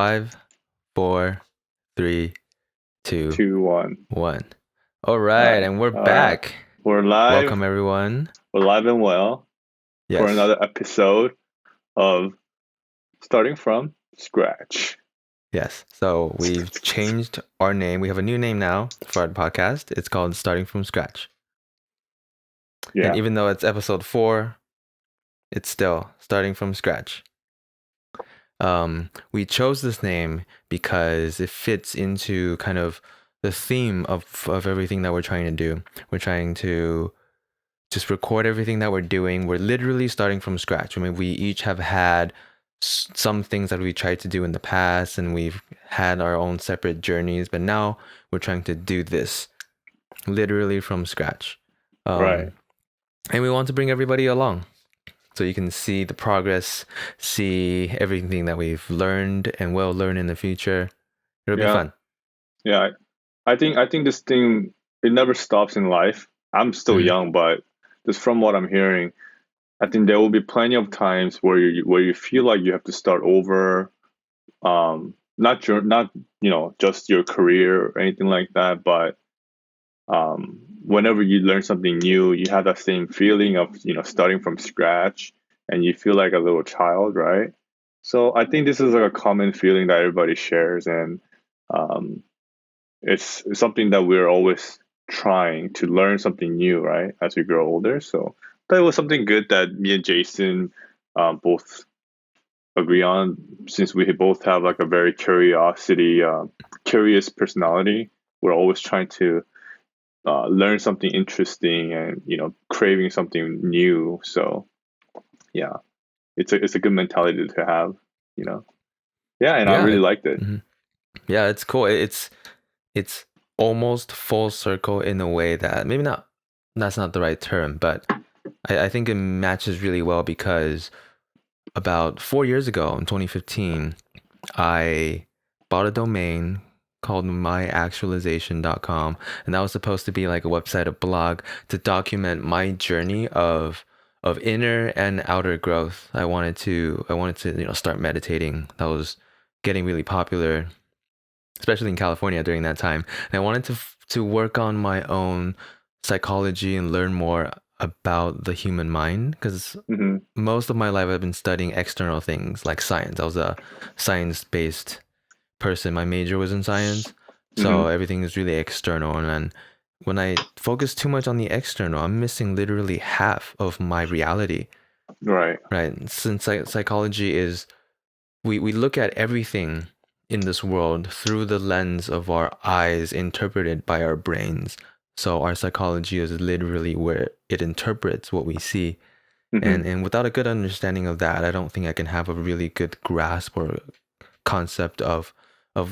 5, 4, 3, 2, 2, 1. 1. All All right, right. and we're All right. back. We're live. Welcome, everyone. We're live and well for Yes, another episode of Starting from Scratch. yes. So we've changed our name. We have a new name now for our podcast. It's called Starting from Scratch. And Yeah. even though it's episode 4, it's still starting from scratch. We chose this name because it fits into kind of the theme of everything that we're trying to do. We're trying to just record everything that we're doing. We're literally starting from scratch. I mean, we each have had some things that we tried to do in the past, and we've had our own separate journeys, but now we're trying to do this literally from scratch. Right. And we want to bring everybody along so you can see the progress, see everything that we've learned and will learn in the future. It'll be Yeah. fun. Yeah. I think this thing, it never stops in life. I'm still Mhm. young, but just from what I'm hearing, I think there will be plenty of times where you feel like you have to start over. Not just your career or anything like that, but whenever you learn something new, you have that same feeling of starting from scratch, and you feel like a little child, right? So I think this is like a common feeling that everybody shares, and um, it's something that we're always trying to learn something new, right? As we grow older. So that was something good that me and Jason both agree on, since we both have like a very curious personality. We're always trying to learn something interesting and craving something new. So yeah, it's a good mentality to have. You know, yeah, and I Yeah. really liked it. Mhm. Yeah, it's cool. It's almost full circle in a way that maybe not, that's not the right term, but I think it matches really well because about 4 years ago in 2015, I bought a domain called myactualization.com, and that was supposed to be like a website, a blog to document my journey of inner and outer growth. I wanted to start meditating. That was getting really popular, especially in California during that time. And I wanted to work on my own psychology and learn more about the human mind because Hmm. most of my life I've been studying external things like science. I was a science-based person. My major was in science, so Hmm. everything is really external. And then when I focus too much on the external, I'm missing literally half of my reality, Right. right? Since psychology is, we look at everything in this world through the lens of our eyes, interpreted by our brains. So our psychology is literally where it interprets what we see. Hmm. And without a good understanding of that, I don't think I can have a really good grasp or concept of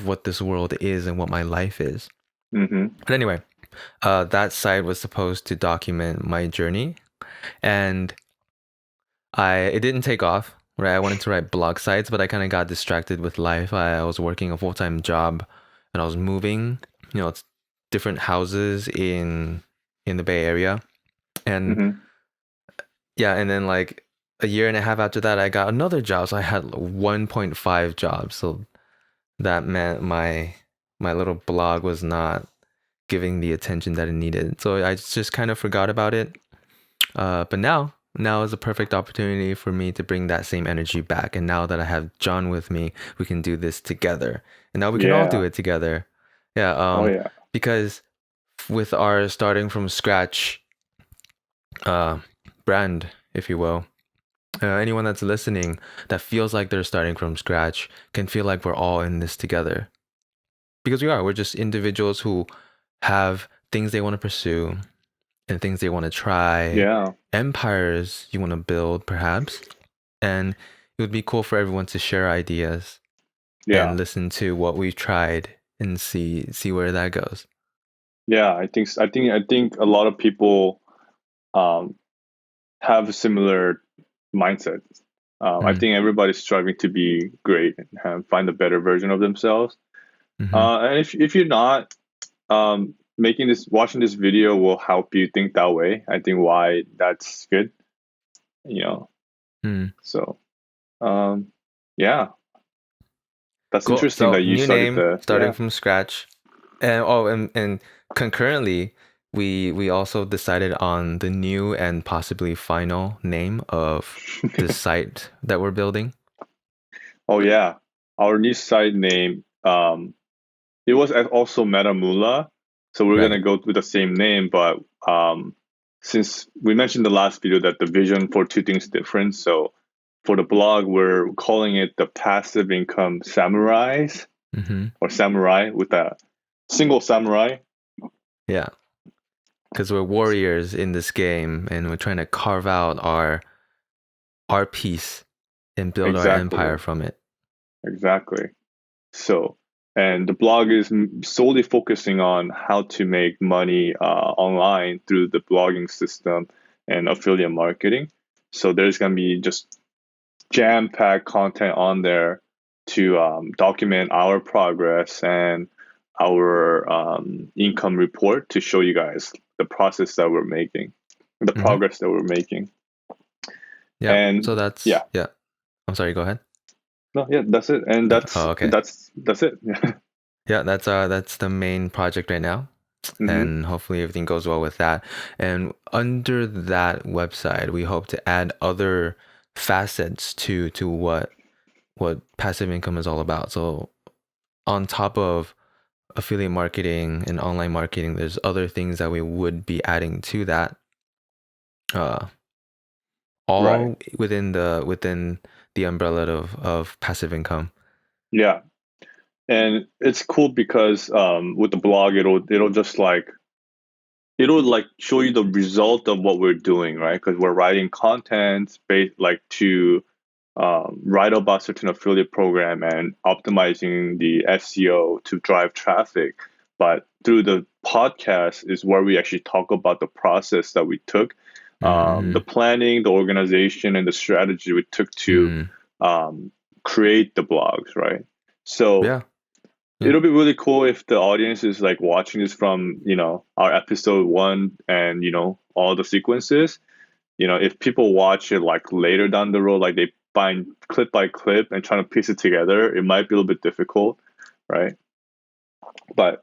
what this world is and what my life is. Hmm. But anyway, that site was supposed to document my journey, and it didn't take off. Right, I wanted to write blog sites, but I kind of got distracted with life. I was working a full-time job, and I was moving. It's different houses in the Bay Area, and Hmm. yeah, and then like a year and a half after that, I got another job. So I had 1.5 jobs. So that meant my little blog was not giving the attention that it needed. So I just kind of forgot about it. But now is a perfect opportunity for me to bring that same energy back. And now that I have John with me, we can do this together. And now we can all do Yeah. it together. Yeah. Oh yeah. Because with our starting from scratch uh brand, if you will, anyone that's listening that feels like they're starting from scratch can feel like we're all in this together, because we are. We're just individuals who have things they want to pursue and things they want to try, Yeah. empires you want to build, perhaps. And it would be cool for everyone to share ideas Yeah. and listen to what we've tried and see where that goes. Yeah. I think a lot of people um, have a similar mindset. I Mm, think everybody's striving to be great and find a better version of themselves. mm-hmm, And if you're not, watching this video will help you think that way. I think why that's good, you know. mm. So, um, yeah, That's Cool. interesting So that you new started name, the starting from scratch, and concurrently, we also decided on the new and possibly final name of the site that we're building. Oh yeah, our new site name. It was also Metamula, so we're gonna Right. go with the same name, but since we mentioned the last video that the vision for two things different, so for the blog we're calling it the Passive Income Samurais Mm-hmm. or Samurai with a single samurai. Yeah, because we're warriors in this game, and we're trying to carve out our piece and build our Exactly, empire from it. exactly. So, and the blog is solely focusing on how to make money online through the blogging system and affiliate marketing. So there's gonna be just jam-packed content on there to document our progress and our income report to show you guys the process that we're making, the Mm-hmm. progress that we're making. Yeah. And So that's yeah, yeah. I'm sorry. Go ahead. no, yeah, that's it. And Oh, okay. that's it. Yeah, that's the main project right now. hmm And hopefully everything goes well with that. And under that website, we hope to add other facets to what passive income is all about. So on top of affiliate marketing and online marketing, there's other things that we would be adding to that. Uh, Right. all within the umbrella of passive income. Yeah. And it's cool because with the blog it'll just like it'll like show you the result of what we're doing, right? Because we're writing content based like to write about certain affiliate program and optimizing the SEO to drive traffic. But through the podcast is where we actually talk about the process that we took, Mm-hmm. the planning, the organization, and the strategy we took to Mm. um, create the blogs, right? So Yeah. Yeah. it'll be really cool if the audience is like watching this from our episode one and all the sequences. If people watch it like later down the road, like they find clip by clip and trying to piece it together, it might be a little bit difficult, right? But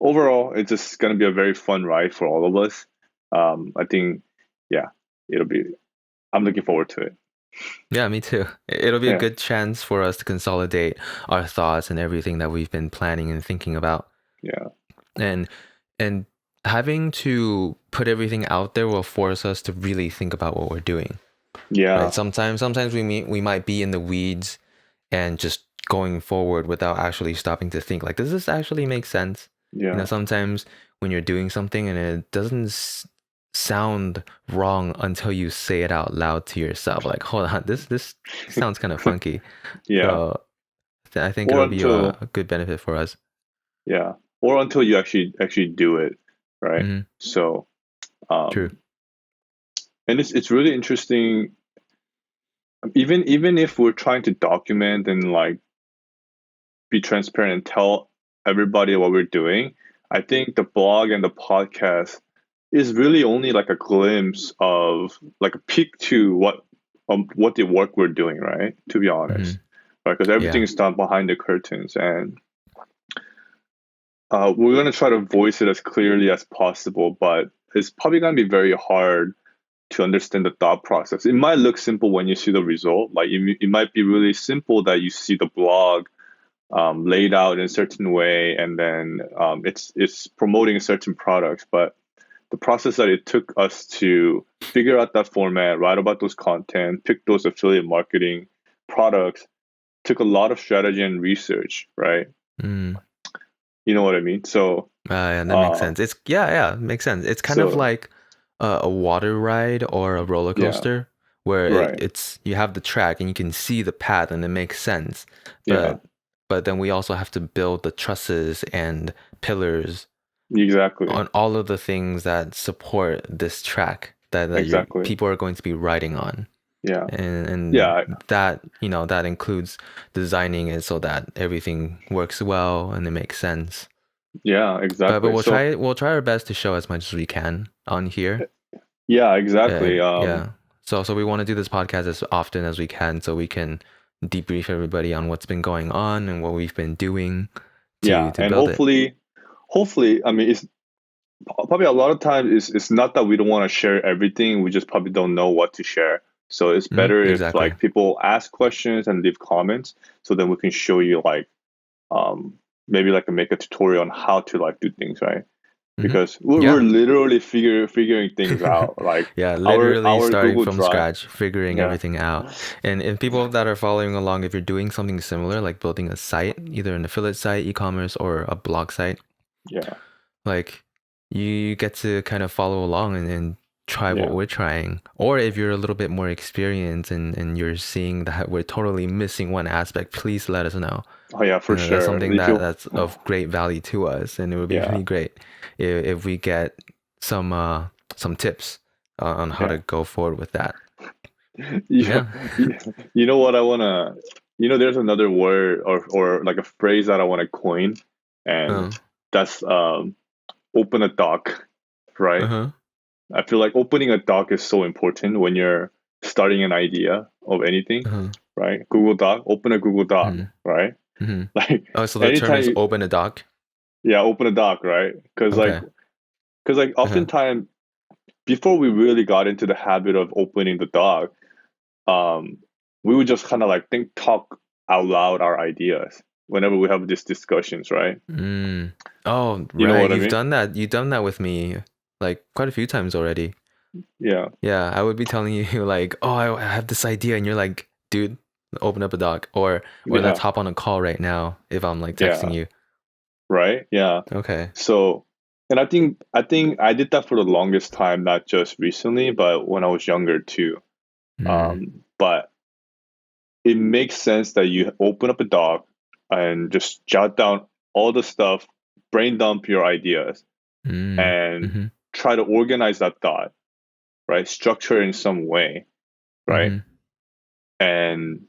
overall, it's just gonna be a very fun ride for all of us. I think, yeah, it'll be. I'm looking forward to it. Yeah, me too. It'll be a Yeah, good chance for us to consolidate our thoughts and everything that we've been planning and thinking about. yeah, And and having to put everything out there will force us to really think about what we're doing. Right? yeah, Sometimes we might be in the weeds and just going forward without actually stopping to think like, does this actually make sense? yeah, Sometimes when you're doing something and it doesn't sound wrong until you say it out loud to yourself, like, hold on, this sounds kind of funky. yeah. So I think Or it'll be a, until a good benefit for us. yeah, or until you actually do it, right? Hmm. So, True. and it's really interesting. Even if we're trying to document and like be transparent and tell everybody what we're doing, I think the blog and the podcast is really only like a glimpse of like a peek to what the work we're doing, right? To be Hmm. honest, right? Because everything Yeah. is done behind the curtains, and we're gonna try to voice it as clearly as possible, but it's probably gonna be very hard to understand the thought process. It might look simple when you see the result. Like it might be really simple that you see the blog laid out in a certain way, and then it's promoting certain products. But the process that it took us to figure out that format, write about those content, pick those affiliate marketing products, took a lot of strategy and research, right? Mm. You know what I mean? So, Yeah, that makes uh, sense. It makes sense. It's kind of so like a water ride or a roller yeah, coaster where right, it's you have the track and you can see the path and it makes sense. yeah, But then we also have to build the trusses and pillars exactly, on all of the things that support this track that your exactly, people are going to be riding on. yeah, And yeah, that, that includes designing it so that everything works well and it makes sense. yeah, But exactly. we'll So, try our best to show as much as we can on here. yeah, exactly. Yeah. So we want to do this podcast as often as we can so we can debrief everybody on what's been going on and what we've been doing Yeah, to and build it. hopefully, I mean, it's probably a lot of times it's not that we don't want to share everything. We just probably don't know what to share. So it's better if Exactly. like people ask questions and leave comments, so then we can show you like maybe like make a tutorial on how to like do things, right? Hmm. Because we're Yeah. literally figuring things out. Like Yeah, our literally our starting Google from Drive. scratch, figuring Yeah. everything out. And people that are following along, if you're doing something similar, like building a site, either an affiliate site, e-commerce, or a blog site, Yeah. like you get to kind of follow along and try what Yeah. we're trying. Or if you're a little bit more experienced and you're seeing that we're totally missing one aspect, please let us know. Oh yeah, for That's sure. something If you that's of great value to us, and it would be yeah, really great if we get some tips on how to yeah. go forward with that. you, Yeah. you know what I wanna there's another word or like a phrase that I wanna coin, and Uh, that's open a doc, right? uh-huh. I feel like opening a doc is so important when you're starting an idea of anything, Uh-huh. right? Google Doc, open a Google Doc, Mm-hmm. right? Mm-hmm. Like Oh, so the term anytime is you, open a doc. yeah, open a doc, right? Okay. Because like Uh-huh. oftentimes before we really got into the habit of opening the doc, um, we would just kind of like talk out loud our ideas whenever we have these discussions, right? Mm. Oh, You know right. what I mean? You've done that with me like quite a few times already. Yeah, Yeah, I would be telling you like, "Oh, I have this idea," and you're like, "Dude, open up a doc," or yeah, "Let's hop on a call right now," if I'm like texting yeah, you. right, yeah. Okay. So, and I think I did that for the longest time, not just recently, but when I was younger too. Mm, But it makes sense that you open up a doc and just jot down all the stuff, brain dump your ideas, mm, and mm-hmm, try to organize that thought, right? Structure it in some way, right? mm-hmm, And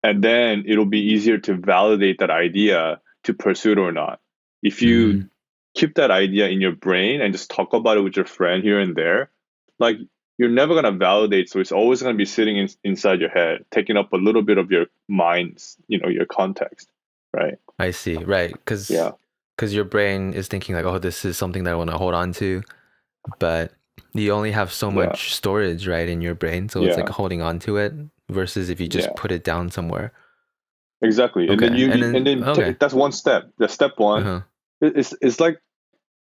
and then it'll be easier to validate that idea to pursue it or not. If mm, you keep that idea in your brain and just talk about it with your friend here and there, like you're never gonna validate, so it's always gonna be sitting inside your head, taking up a little bit of your mind's, your context, right? I see. Right, Yeah, because your brain is thinking like, "Oh, this is something that I want to hold on to," but you only have so yeah, much storage, right, in your brain, so it's like yeah, holding on to it versus if you just yeah, put it down somewhere. exactly. And then Okay, and and then then okay. that's one step. The step one, Uh-huh. it's like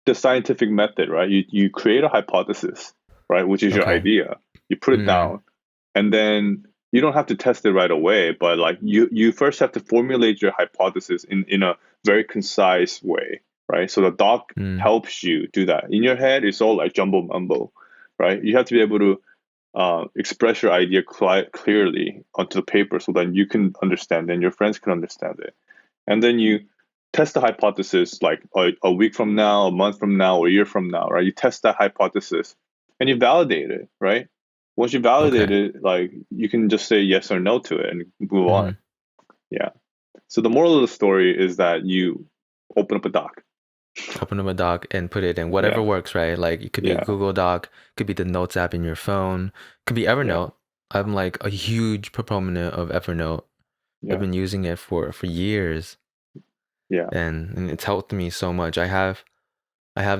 the scientific method, right? You create a hypothesis, right, which is your Okay. idea. You put it Mm, down, and then you don't have to test it right away, but like you first have to formulate your hypothesis in a very concise way, right? So the doc mm, helps you do that. In your head, it's all like jumbo mumbo, right? You have to be able to express your idea clearly onto the paper so that you can understand it and your friends can understand it. And then you test the hypothesis like a week from now, a month from now, or a year from now, right? You test that hypothesis and you validate it, right? Once you validate okay. it, like you can just say yes or no to it and move on. Mm-hmm. Yeah. So the moral of the story is that you open up a doc. Open up a doc and put it in whatever Yeah. works, right? Like it could be a Yeah. Google Doc, could be the Notes app in your phone, could be Yeah. Evernote. I'm like a huge proponent of Evernote. I've Yeah. been using it for years, Yeah. and it's helped me so much. I have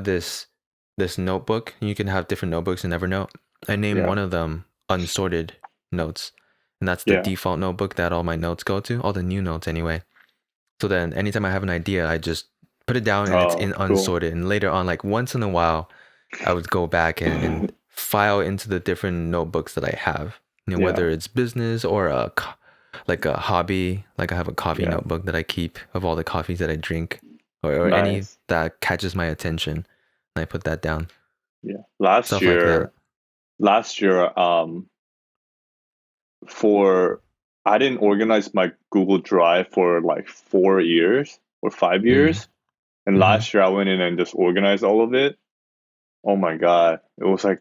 this notebook. You can have different notebooks in Evernote. I name Yeah. one of them unsorted notes, and that's the Yeah. default notebook that all my notes go to, all the new notes anyway. So then anytime I have an idea, I just put it down and it's in Oh, cool. unsorted. And later on, like once in a while, I would go back and file into the different notebooks that I have. You know, Yeah. whether it's business or like a hobby, like I have a coffee Yeah. notebook that I keep of all the coffees that I drink or any Nice. that catches my attention. And I put that down. Yeah. Last Stuff like that. year, last year, for I didn't organize my Google Drive for like 4 years or five Mm. years. And Mm-hmm. last year I went in and just organized all of it. Oh my God. It was like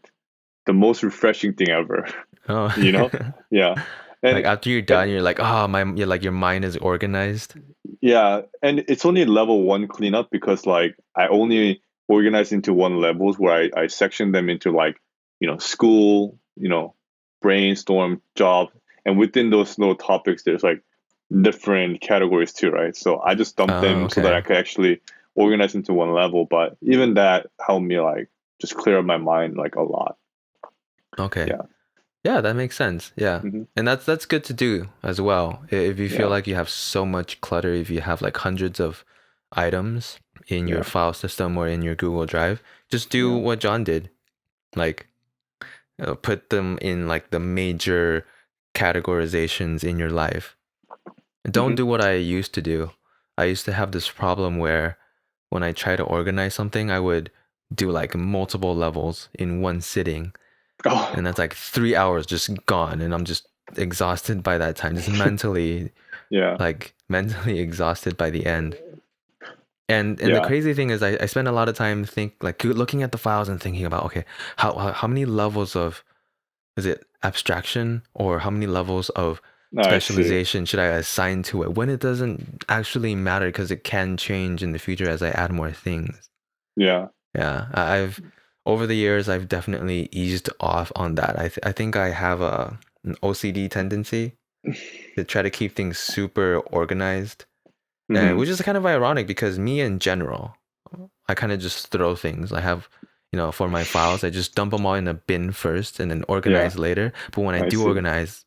the most refreshing thing ever. Oh. you know? Yeah. Like And, after you're and done, you're like, oh my, you're like your mind is organized. yeah, and it's only level one cleanup because like I only organize into one levels where I section them into like, school, brainstorm, job, and within those little topics there's like different categories too, right? So I just dumped Oh, them so that I okay. could actually organize into one level. But even that helped me like just clear up my mind like a lot. Okay. Yeah. Yeah, that makes sense. Yeah. Hmm. And that's good to do as well. If you feel Yeah. like you have so much clutter, if you have like hundreds of items in your Yeah. file system or in your Google Drive, just do Yeah. what John did. Like put them in like the major categorizations in your life. Don't Hmm. do what I used to do. I used to have this problem where when I try to organize something, I would do like multiple levels in one sitting. And Oh. that's like 3 hours just gone. And I'm just exhausted by that time, just mentally, Yeah. like mentally exhausted by the end. And the Yeah. crazy thing is I spend a lot of time looking at the files and thinking about, okay, how many levels of, is it abstraction or how many levels of I see. specialization should I assign to it when it doesn't actually matter because it can change in the future as I add more things. Yeah. Yeah, I've over the years I've definitely eased off on that. I think I have an OCD tendency to try to keep things super organized, and Hmm. which is kind of ironic because me in general, I kind of just throw things. I have, for my files, I just dump them all in a bin first and then Yeah. organize later. But when I I do see. organize,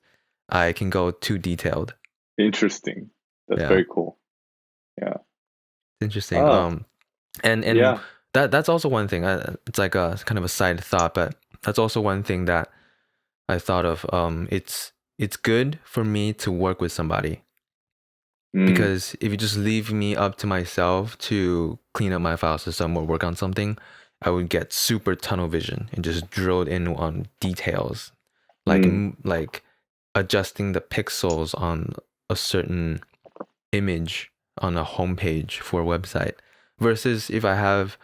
I can go too detailed. Interesting. That's Yeah, very cool. Yeah. interesting. Oh, And yeah. that's also one thing. It's like a kind of a side thought, but that's also one thing that I thought of. It's good for me to work with somebody Mm. because if you just leave me up to myself to clean up my file system or work on something, I would get super tunnel vision and just drilled in on details, like Mm. like adjusting the pixels on a certain image on a homepage for a website. Versus if I have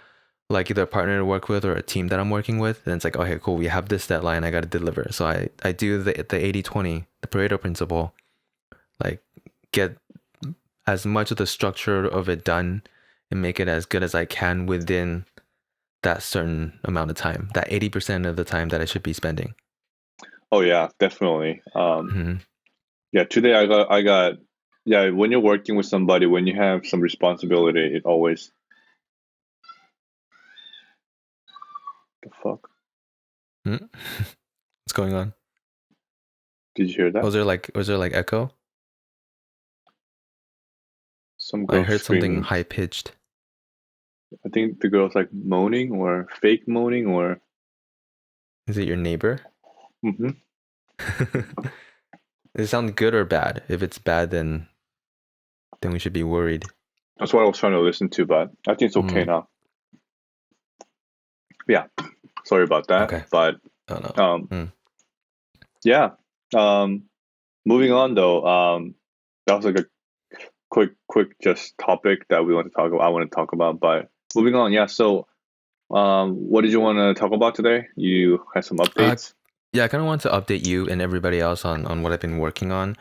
like either a partner to work with or a team that I'm working with, then it's like, okay, cool, we have this deadline, I got to deliver. So I do the 80/20, the Pareto principle, like get as much of the structure of it done and make it as good as I can within that certain amount of time, that 80% of the time that I should be spending. Oh yeah, definitely. Hmm. Yeah, today I got yeah, when you're working with somebody, when you have some responsibility, it always the fuck? What's going on? Did you hear that? Was there like echo? Some I girl heard something screaming. high pitched. I think the girl's like moaning or fake moaning or Is it your neighbor? hmm. Does it sound good or bad? If it's bad, then we should be worried. That's what I was trying to listen to, but I think it's okay Mm, now. Yeah, sorry about that. okay. But Oh no. um Mm. yeah. Um moving on though, that was like a quick just topic that we want to talk about. I want to talk about, but moving on, yeah. So what did you want to talk about today? You had some Uh, updates? yeah, I kind of want to update you and everybody else on what I've been working on.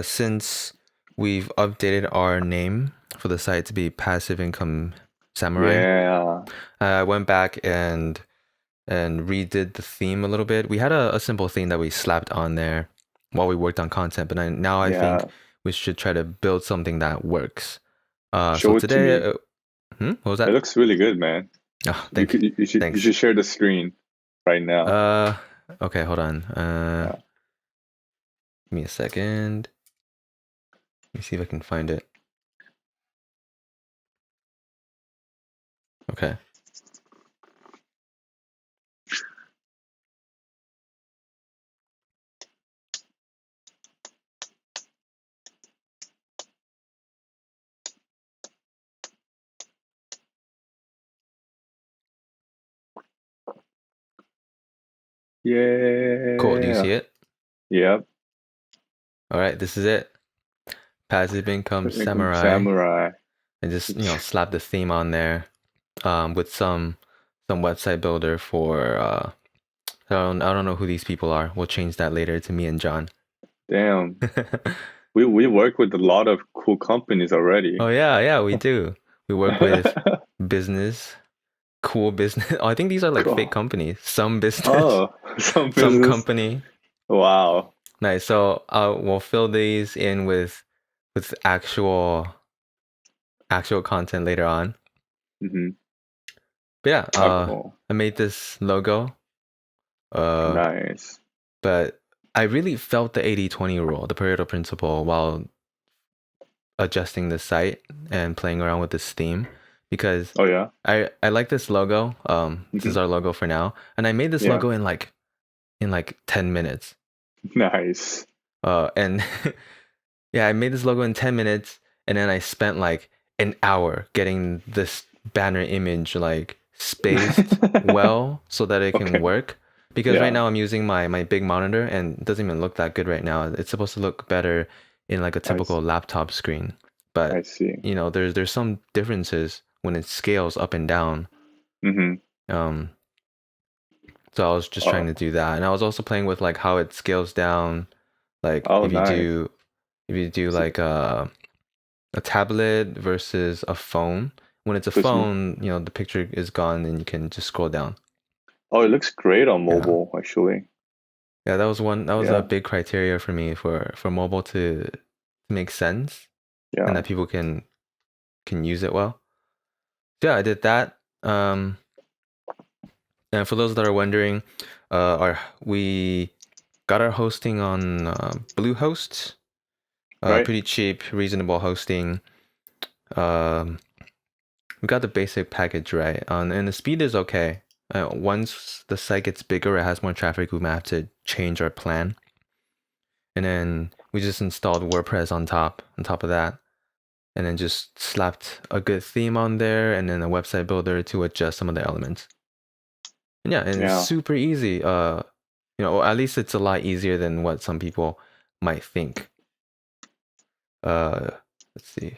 Since we've updated our name for the site to be Passive Income Samurai, Yeah. I went back and redid the theme a little bit. We had a simple theme that we slapped on there while we worked on content, but now I think Yeah. we should try to build something that works. So Show it to today, me. what was It that? looks really good, man. Oh, You thanks. should share the screen right now. Uh, okay, hold on. Yeah. Give me a second. Let me see if I can find it. Okay. Cool. Do you see Yeah. it? Yep. All right, this is it. Passive income Income samurai. Samurai. And just, slap the theme on there with some website builder for I don't know who these people are. We'll change that later to me and John. Damn. We work with a lot of cool companies already. Oh yeah, yeah, we do. We work with business, cool business. Oh, I think these are like fake Cool. companies. Some business, Oh, some some business. company. Wow. Nice. So we'll fill these in with with actual content later on. Mm-hmm. But yeah, Oh, cool. I made this logo. Nice. But I really felt the 80-20 rule, the Pareto principle, while adjusting the site and playing around with this theme, because Oh yeah. I like this logo. This Mm-hmm. is our logo for now, and I made this Yeah. logo in like 10 minutes. Nice. And yeah, I made this logo in 10 minutes, and then I spent like an hour getting this banner image like spaced well so that it can Okay. work. Because right Yeah. now I'm using my big monitor and it doesn't even look that good right now. It's supposed to look better in like a I typical laptop screen. But see. there's some differences when it scales up and down. Mm-hmm. Um, so I was just trying Oh. to do that. And I was also playing with like how it scales down. Like Oh, nice. if you do So, like a tablet versus a phone. When it's a so it's, phone, the picture is gone and you can just scroll down. oh, it looks great on Yeah. mobile actually. Yeah, that was a Yeah. big criteria for me for mobile to make sense and Yeah. that people can use it well. So yeah, I did that. And for those that are wondering, we got our hosting on Bluehost. Right. Pretty cheap, reasonable hosting. Um, we got the basic package right, and the speed is okay. Once the site gets bigger, it has more traffic, we might have to change our plan. And then we just installed WordPress on top of that, and then just slapped a good theme on there, and then a website builder to adjust some of the elements. And yeah, and it's Yeah. super easy. At least it's a lot easier than what some people might think. Let's see.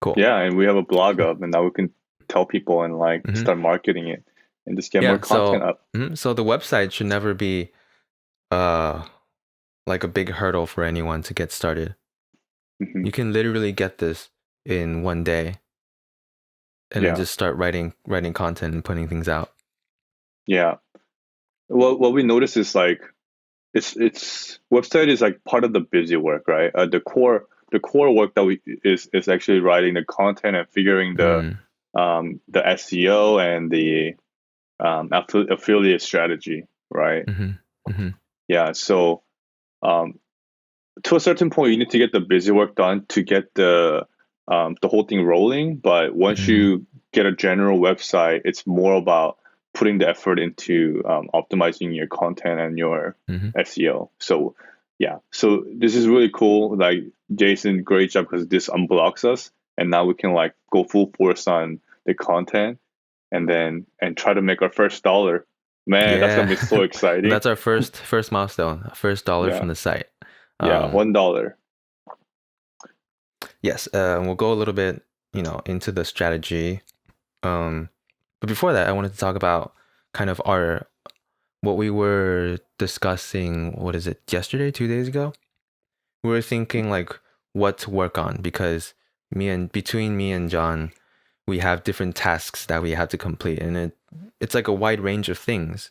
Cool. Yeah, and we have a blog up, and now we can tell people and like Mhm. start marketing it and just get more Yeah, content up. so the website should never be like a big hurdle for anyone to get started. Hmm. You can literally get this in one day and then Yeah. just start writing content and putting things out. Yeah. Well, what we notice is like it's website is like part of the busy work, right? The core work that we is actually writing the content and figuring Mm, the SEO and the affiliate strategy, right? mhm, mhm, Yeah. So um, to a certain point, you need to get the busy work done to get the whole thing rolling. But once mhm, you get a general website, it's more about putting the effort into optimizing your content and your mhm. SEO. So yeah, so this is really cool. Like Jason, great job because this unblocks us, and now we can like go full force on the content and try to make our first dollar. Man, that's gonna Yeah. be so exciting. That's our first milestone, first dollar Yeah, from the site. yeah, Um, $1. yes, we'll go a little bit, into the strategy. But before that, I wanted to talk about kind of what we were discussing. What is it? Yesterday, 2 days ago, we were thinking like what to work on because between me and John, we have different tasks that we have to complete, and it's like a wide range of things.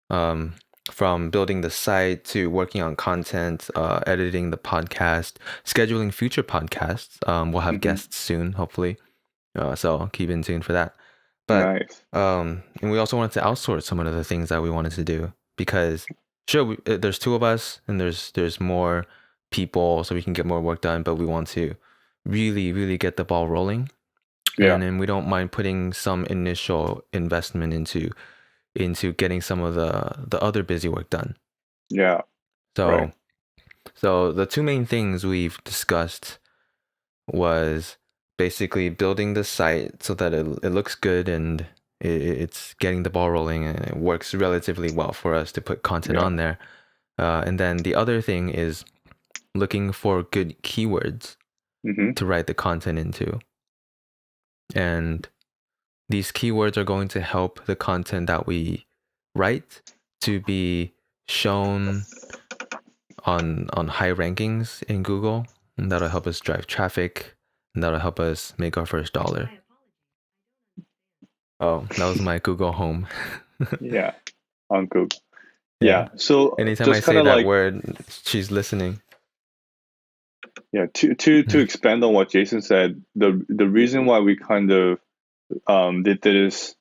Um, from building the site to working on content, editing the podcast, scheduling future podcasts. We'll have Hmm. guests soon, hopefully. So keep in tune for that. But Nice. and we also wanted to outsource some of the things that we wanted to do because sure, there's two of us and there's more people, so we can get more work done. But we want to really, really get the ball rolling, Yeah, and then we don't mind putting some initial investment into getting some of the other busy work done. yeah, right. So so the two main things we've discussed was basically building the site so that it looks good and it's getting the ball rolling and it works relatively well for us to put content Yeah. on there. And then the other thing is looking for good keywords Hmm. to write the content into. And these keywords are going to help the content that we write to be shown on high rankings in Google, and that'll help us drive traffic, and that'll help us make our first dollar. Oh, that was my Google Home. Yeah, on Google. Yeah. Yeah. So Anytime I just kind say of that like word, she's listening. Yeah, to Mhm. expand on what Jason said, the reason why we kind of did this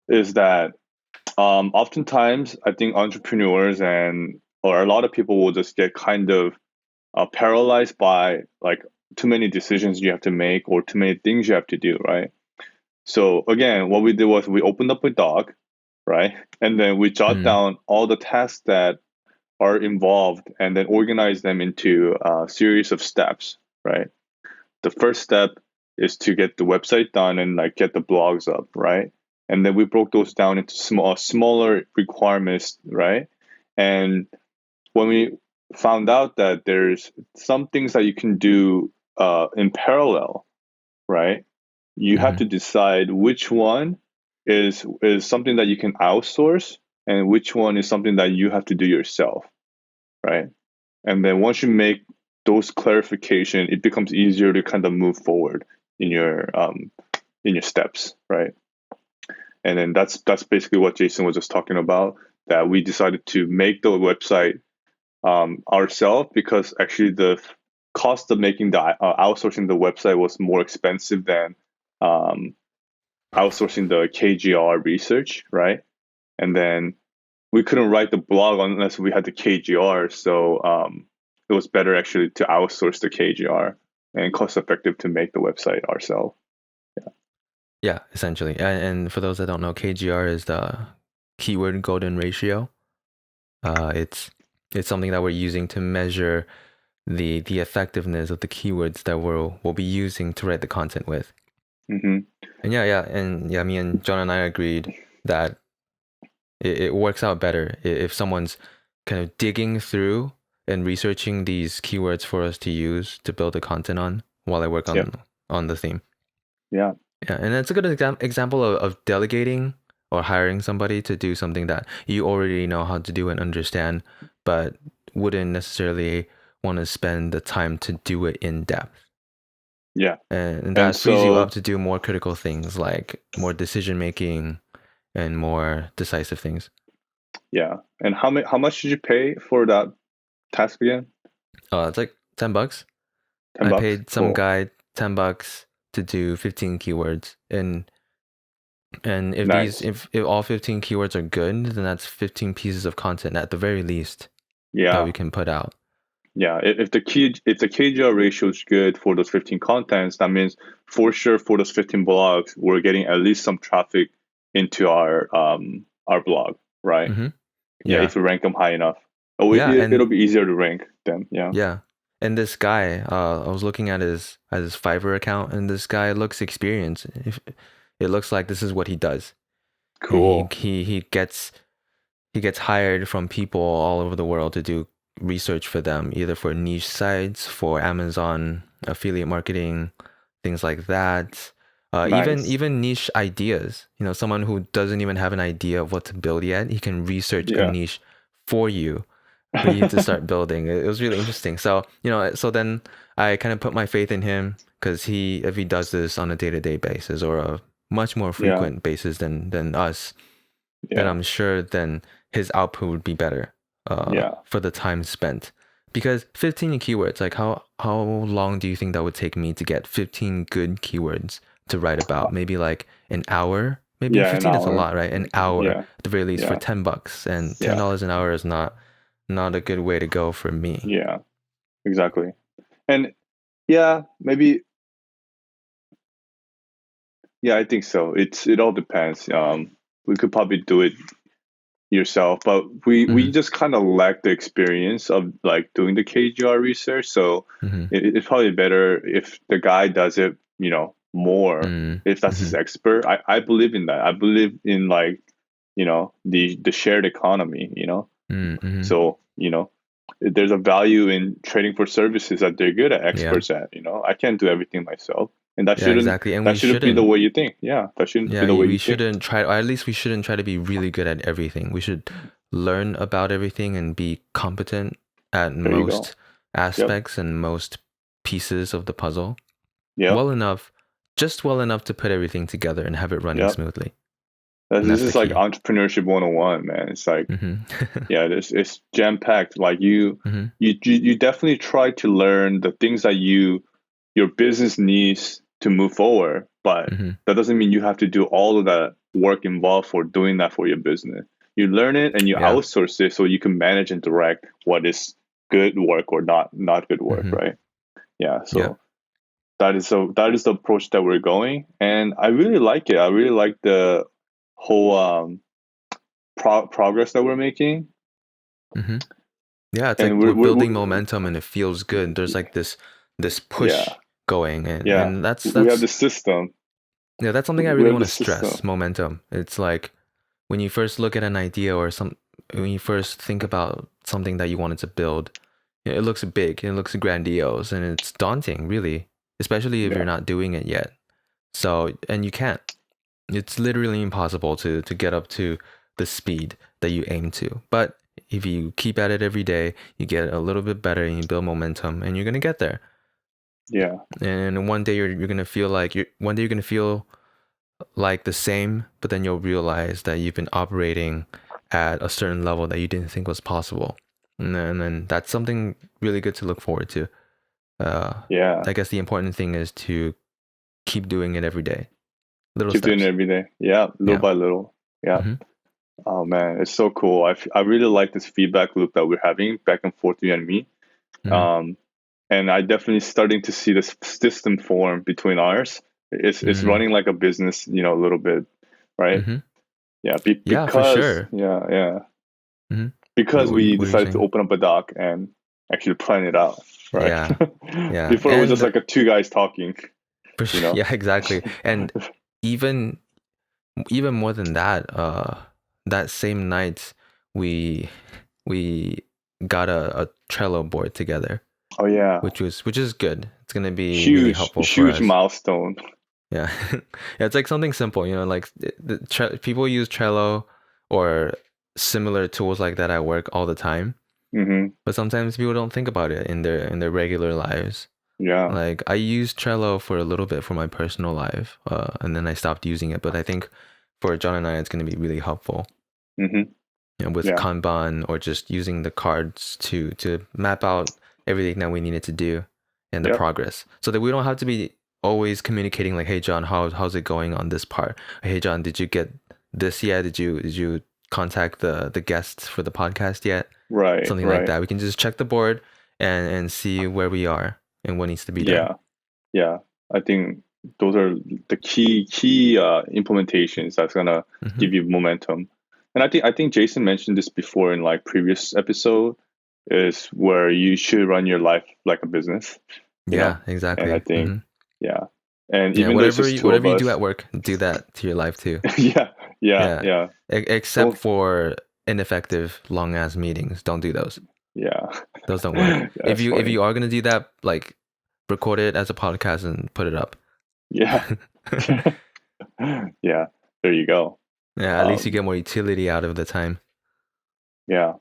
is that oftentimes I think entrepreneurs and or a lot of people will just get kind of paralyzed by like too many decisions you have to make or too many things you have to do, right? So again, what we did was we opened up a doc, right, and then we jot Mhm. down all the tasks that are involved and then organize them into a series of steps, right? The first step is to get the website done and like get the blogs up, right? And then we broke those down into smaller requirements, right? And when we found out that there's some things that you can do in parallel, right? You have Mhm. to decide which one is something that you can outsource and which one is something that you have to do yourself, right? And then once you make those clarification, it becomes easier to kind of move forward in your steps, right? And then that's basically what Jason was just talking about. That we decided to make the website ourselves because actually the cost of making the outsourcing the website was more expensive than um, outsourcing the KGR research, right? And then we couldn't write the blog unless we had the KGR. So it was better actually to outsource the KGR and cost effective to make the website ourselves. Yeah, essentially. And for those that don't know, KGR is the keyword golden ratio. It's something that we're using to measure the effectiveness of the keywords that we'll be using to write the content with. Mm-hmm. And yeah, me and John and I agreed that it works out better if someone's kind of digging through and researching these keywords for us to use to build the content on while I work Yep. on the theme. Yeah. Yeah, and it's a good example of delegating or hiring somebody to do something that you already know how to do and understand, but wouldn't necessarily want to spend the time to do it in depth. Yeah. And And that frees you up so to do more critical things like more decision making and more decisive things. yeah. And how much did you pay for that task again? It's like $10. I $10. paid some Cool. guy $10 to do 15 keywords, and Nice. if all 15 keywords are good, then that's 15 pieces of content at the very least that Yeah. we can put out. Yeah. If the KGR ratio is good for those 15 contents, that means for sure for those 15 blogs, we're getting at least some traffic into our blog, right? Hmm. Yeah, Yeah. if we rank them high enough. Oh, Yeah, it'll and be easier to rank them. Yeah. yeah. And this guy, I was looking at his Fiverr account, and this guy looks experienced. If it looks like this is what he does. He Cool. he he gets he gets hired from people all over the world to do research for them, either for niche sites, for Amazon affiliate marketing, things like that. Nice. Even niche ideas. You know, someone who doesn't even have an idea of what to build yet, he can research a Yeah. niche for you to start building. It was really interesting. So, so then I kind of put my faith in him because if he does this on a day-to-day basis or a much more Yeah. frequent basis than us, then Yeah. I'm sure then his output would be better Yeah. for the time spent. Because 15 keywords, like how long do you think that would take me to get 15 good keywords to write about? Maybe like an hour? Maybe Yeah. An 15 is a hour. lot, right? An hour Yeah. at the very least for Yeah. $10. And Yeah. $10 an hour is not a good way to go for me. Yeah. Exactly. And yeah, maybe. Yeah, I think so. It all depends. We could probably do it yourself, but we Hmm. just kind of lack the experience of like doing the KGR research. So Hmm. it's probably better if the guy does it, more Hmm. if that's his Hmm. expert. I believe in that. I believe in like, the shared economy, Hmm. So, there's a value in trading for services that they're good at, Yeah. experts at, I can't do everything myself. And Yeah, exactly. And that we shouldn't be the shouldn't. way you think. Yeah, that shouldn't be Yeah, the way we you think. shouldn't try, or at least we shouldn't try to be really good at everything. We should learn about everything and be competent at There you go. most Yep. aspects and most pieces of the puzzle. Yep. Well enough, just well enough to put everything together and have it running Yep. smoothly. This And that's the is like key. entrepreneurship 101, man. It's like, yeah, it's jam packed. Like Hmm. you definitely try to learn the things that your business needs to move forward, but Hmm. that doesn't mean you have to do all of that work involved for doing that for your business. You learn it and you Yeah. outsource it so you can manage and direct what is good work or not good work, Hmm. right? Yeah. Yeah. So that is the approach that we're going, and I really like it. I really like the whole progress that we're making, Hmm. Yeah, it's and like we're building we're momentum and it feels good. There's like this yeah, push going, yeah. and We have that's the system. yeah, that's something I We really have want the to stress, system. momentum. It's like when you first look at an idea or when you first think about something that you wanted to build, it looks big, it looks grandiose, and it's daunting, really, especially if you're Yeah, not doing it yet. So, and you can't. It's literally impossible to get up to the speed that you aim to. But if you keep at it every day, you get a little bit better and you build momentum and you're gonna get there. yeah, And one day you're gonna feel like one day you're gonna feel like the same, but then you'll realize that you've been operating at a certain level that you didn't think was possible. And then that's something really good to look forward to. Uh, yeah. I guess the important thing is to keep doing it every day, little Keep doing it steps. every day. Yeah, little Yeah. by little. Yeah. Hmm. Oh man, it's so cool. I really like this feedback loop that we're having back and forth, you and me. Hmm. Um, and I definitely starting to see this system form between ours. It's Hmm. running like a business, a little bit, right? Hmm. Yeah, Yeah, for because sure. yeah, Hmm. because we What are you decided to saying? open up a doc and actually plan it out, right? Yeah. Yeah. Before it was just like a two guys talking, you know. Yeah, exactly. And even even more than that, that same night we we got a Trello board together, Oh yeah, which is good. It's gonna be really huge helpful for huge us. milestone. Yeah. Yeah, it's like something simple, like people use Trello or similar tools like that at work all the time, Hmm. but sometimes people don't think about it in their regular lives. Yeah. Like I used Trello for a little bit for my personal life, and then I stopped using it. But I think for John and I, it's going to be really helpful, Hmm. with Yeah. Kanban or just using the cards to map out everything that we needed to do and the Yep. progress, so that we don't have to be always communicating like, "Hey John, how's it going on this part? Hey John, did you get this yet? Did you contact the guests for the podcast yet?" Right. Something like Right. that. We can just check the board and see where we are and what needs to be done. Yeah. Yeah. I think those are the key implementations that's gonna Hmm. give you momentum. And I think Jason mentioned this before in like previous episode, is where you should run your life like a business, you know. Yeah, And I exactly. think Hmm. yeah. And Yeah, even though it's just two of whatever you do us, at work, do that to your life too. yeah, yeah, Yeah, yeah. except Don't for ineffective long ass meetings. Don't do those. yeah. Those don't work. Yeah, that's If funny. you are gonna do that, like record it as a podcast and put it up. Yeah. Yeah. There you go. Yeah, at least you Um, get more utility out of the time. yeah.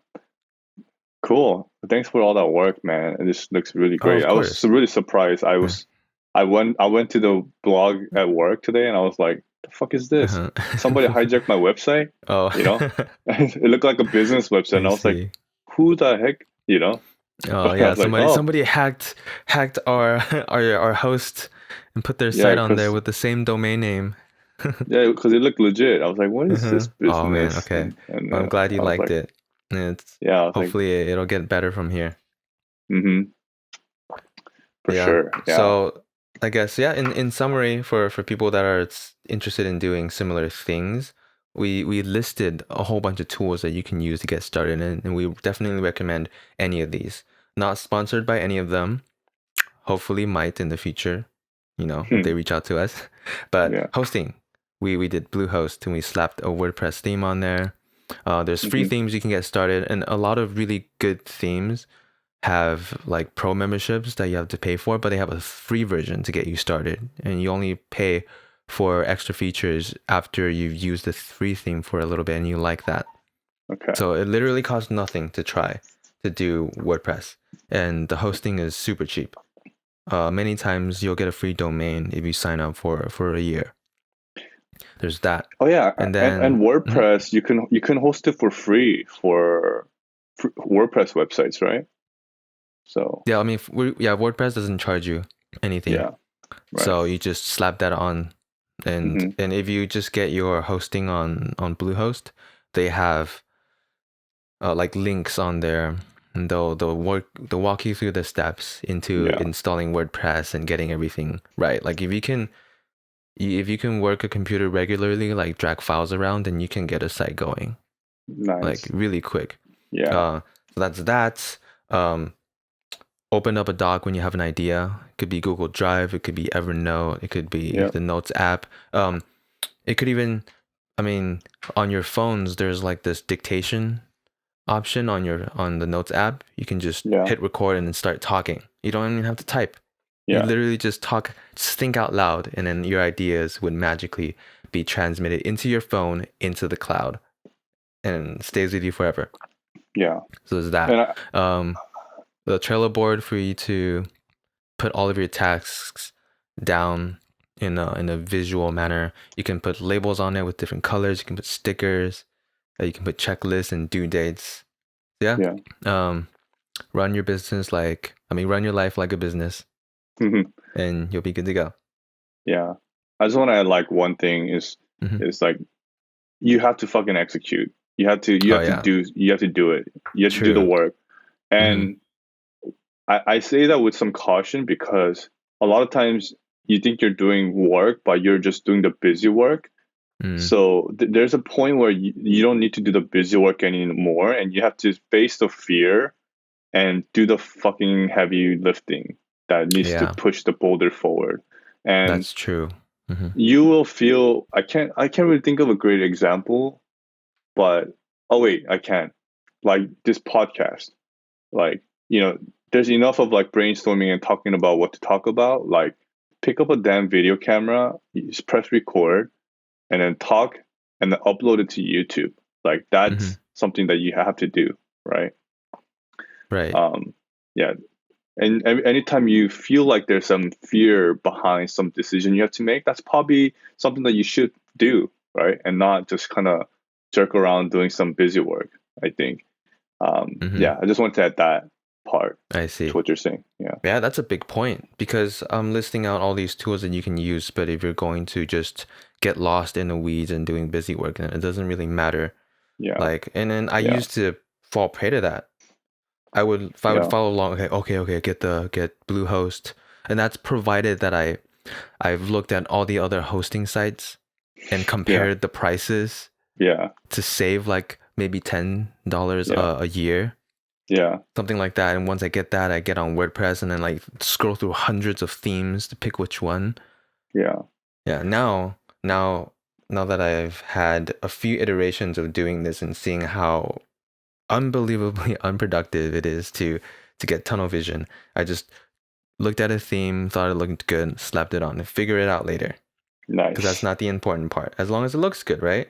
Cool. Thanks for all that work, man. This looks really Oh, great. of I was course. really surprised. Yeah. I went to the blog at work today and I was like, the fuck is this? Uh-huh. Somebody hijacked my website, Oh, you know? It looked like a business website and I I was like, see. who the heck? You know? Oh But I yeah, was like, oh, somebody hacked our our host and put their yeah, site on there because with the same domain name. yeah, because it looked legit. I was like, what is Uh-huh. this Oh man, business? okay. And Well, I'm glad you I was liked like, it. And it's yeah, I was like, hopefully it'll get better from here. mm-hmm, for Yeah. sure. Yeah. So I guess yeah, in summary, for people that are interested in doing similar things, we listed a whole bunch of tools that you can use to get started, and we definitely recommend any of these. Not sponsored by any of them. Hopefully might in the future, if they Hmm. reach out to us. But Yeah. hosting, we did Bluehost and we slapped a WordPress theme on there. There's free Hmm. themes you can get started, and a lot of really good themes have like pro memberships that you have to pay for, but they have a free version to get you started, and you only pay for extra features after you've used the free theme for a little bit and you like that. Okay. So it literally costs nothing to try to do WordPress, and the hosting is super cheap. Many times you'll get a free domain if you sign up for a year. There's that. Oh yeah, And and then mhm. WordPress you can host it for free for WordPress websites, right? So Yeah, I mean, yeah, WordPress doesn't charge you anything. yeah, right. So you just slap that on, and Hmm. if you just get your hosting on Bluehost, they have like links on there, and they'll walk you through the steps into Yeah, installing WordPress and getting everything right. Like if you can work a computer regularly, like drag files around, then you can get a site going like nice. really quick. Yeah, So that's that. Um, Open up a doc when you have an idea. It could be Google Drive, it could be Evernote, it could be yeah, the Notes app. It could even, I mean, on your phones, there's like this dictation option on the Notes app. You can just yeah, hit record and then start talking. You don't even have to type. You yeah, literally just talk, just think out loud, and then your ideas would magically be transmitted into your phone, into the cloud, and stays with you forever. yeah. So there's that. And I, Um, the Trello board for you to put all of your tasks down in a visual manner. You can put labels on it with different colors. You can put stickers. You can put checklists and due dates. Yeah. yeah. Um, run your business like I mean, run your life like a business, and you'll be good to go. Yeah. I just want to add like one thing Hmm. is like you have to fucking execute. Oh yeah, You have to do it. You have to do the true. work. Hmm. And I say that with some caution because a lot of times you think you're doing work, but you're just doing the busy work. Mm. So there's a point where you don't need to do the busy work anymore, and you have to face the fear and do the fucking heavy lifting that needs to Yeah, push the boulder forward. And that's true. Hmm. you will feel I can't really think of a great example, but oh wait, I can. Like this podcast. Like, there's enough of like brainstorming and talking about what to talk about. Like pick up a damn video camera, you just press record and then talk and then upload it to YouTube. Like Hmm. that's something that you have to do, right? Right. Um yeah, and anytime you feel like there's some fear behind some decision you have to make, that's probably something that you should do, right? And not just kind of jerk around doing some busy work, I think. Hmm. Yeah, I just wanted to add that part I to see. what you're saying. Yeah, Yeah, that's a big point because I'm listing out all these tools that you can use, but if you're going to just get lost in the weeds and doing busy work, then it doesn't really matter. yeah, Like, and then I yeah, used to fall prey to that. If I would yeah, follow along, okay, get Bluehost, and that's provided that I've looked at all the other hosting sites and yeah, compared the prices yeah, to save like maybe $10 yeah, a year, yeah, something like that. And once I get that, I get on WordPress and then like scroll through hundreds of themes to pick which one. yeah, Yeah, now that I've had a few iterations of doing this and seeing how unbelievably unproductive it is to get tunnel vision, I just looked at a theme, thought it looked good, slapped it on, and figure it out later. Because that's nice. not the important part. As long as it looks good, right?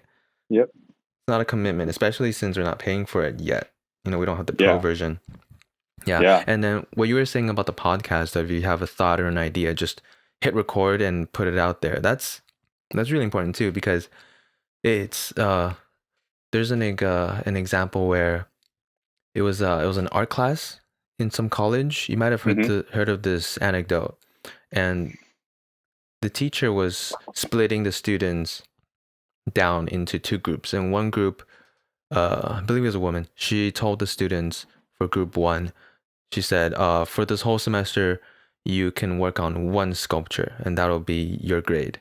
Yep. It's not a commitment, especially since we're not paying for it yet. We don't have the pro Yeah, version. Yeah. yeah, And then what you were saying about the podcast, if you have a thought or an idea, just hit record and put it out there. That's really important too, because it's there's an example where it was an art class in some college. You might have mm-hmm. heard of this anecdote. And the teacher was splitting the students down into two groups. And one group, I believe it was a woman, she told the students for group one, she said, for this whole semester, you can work on one sculpture and that'll be your grade.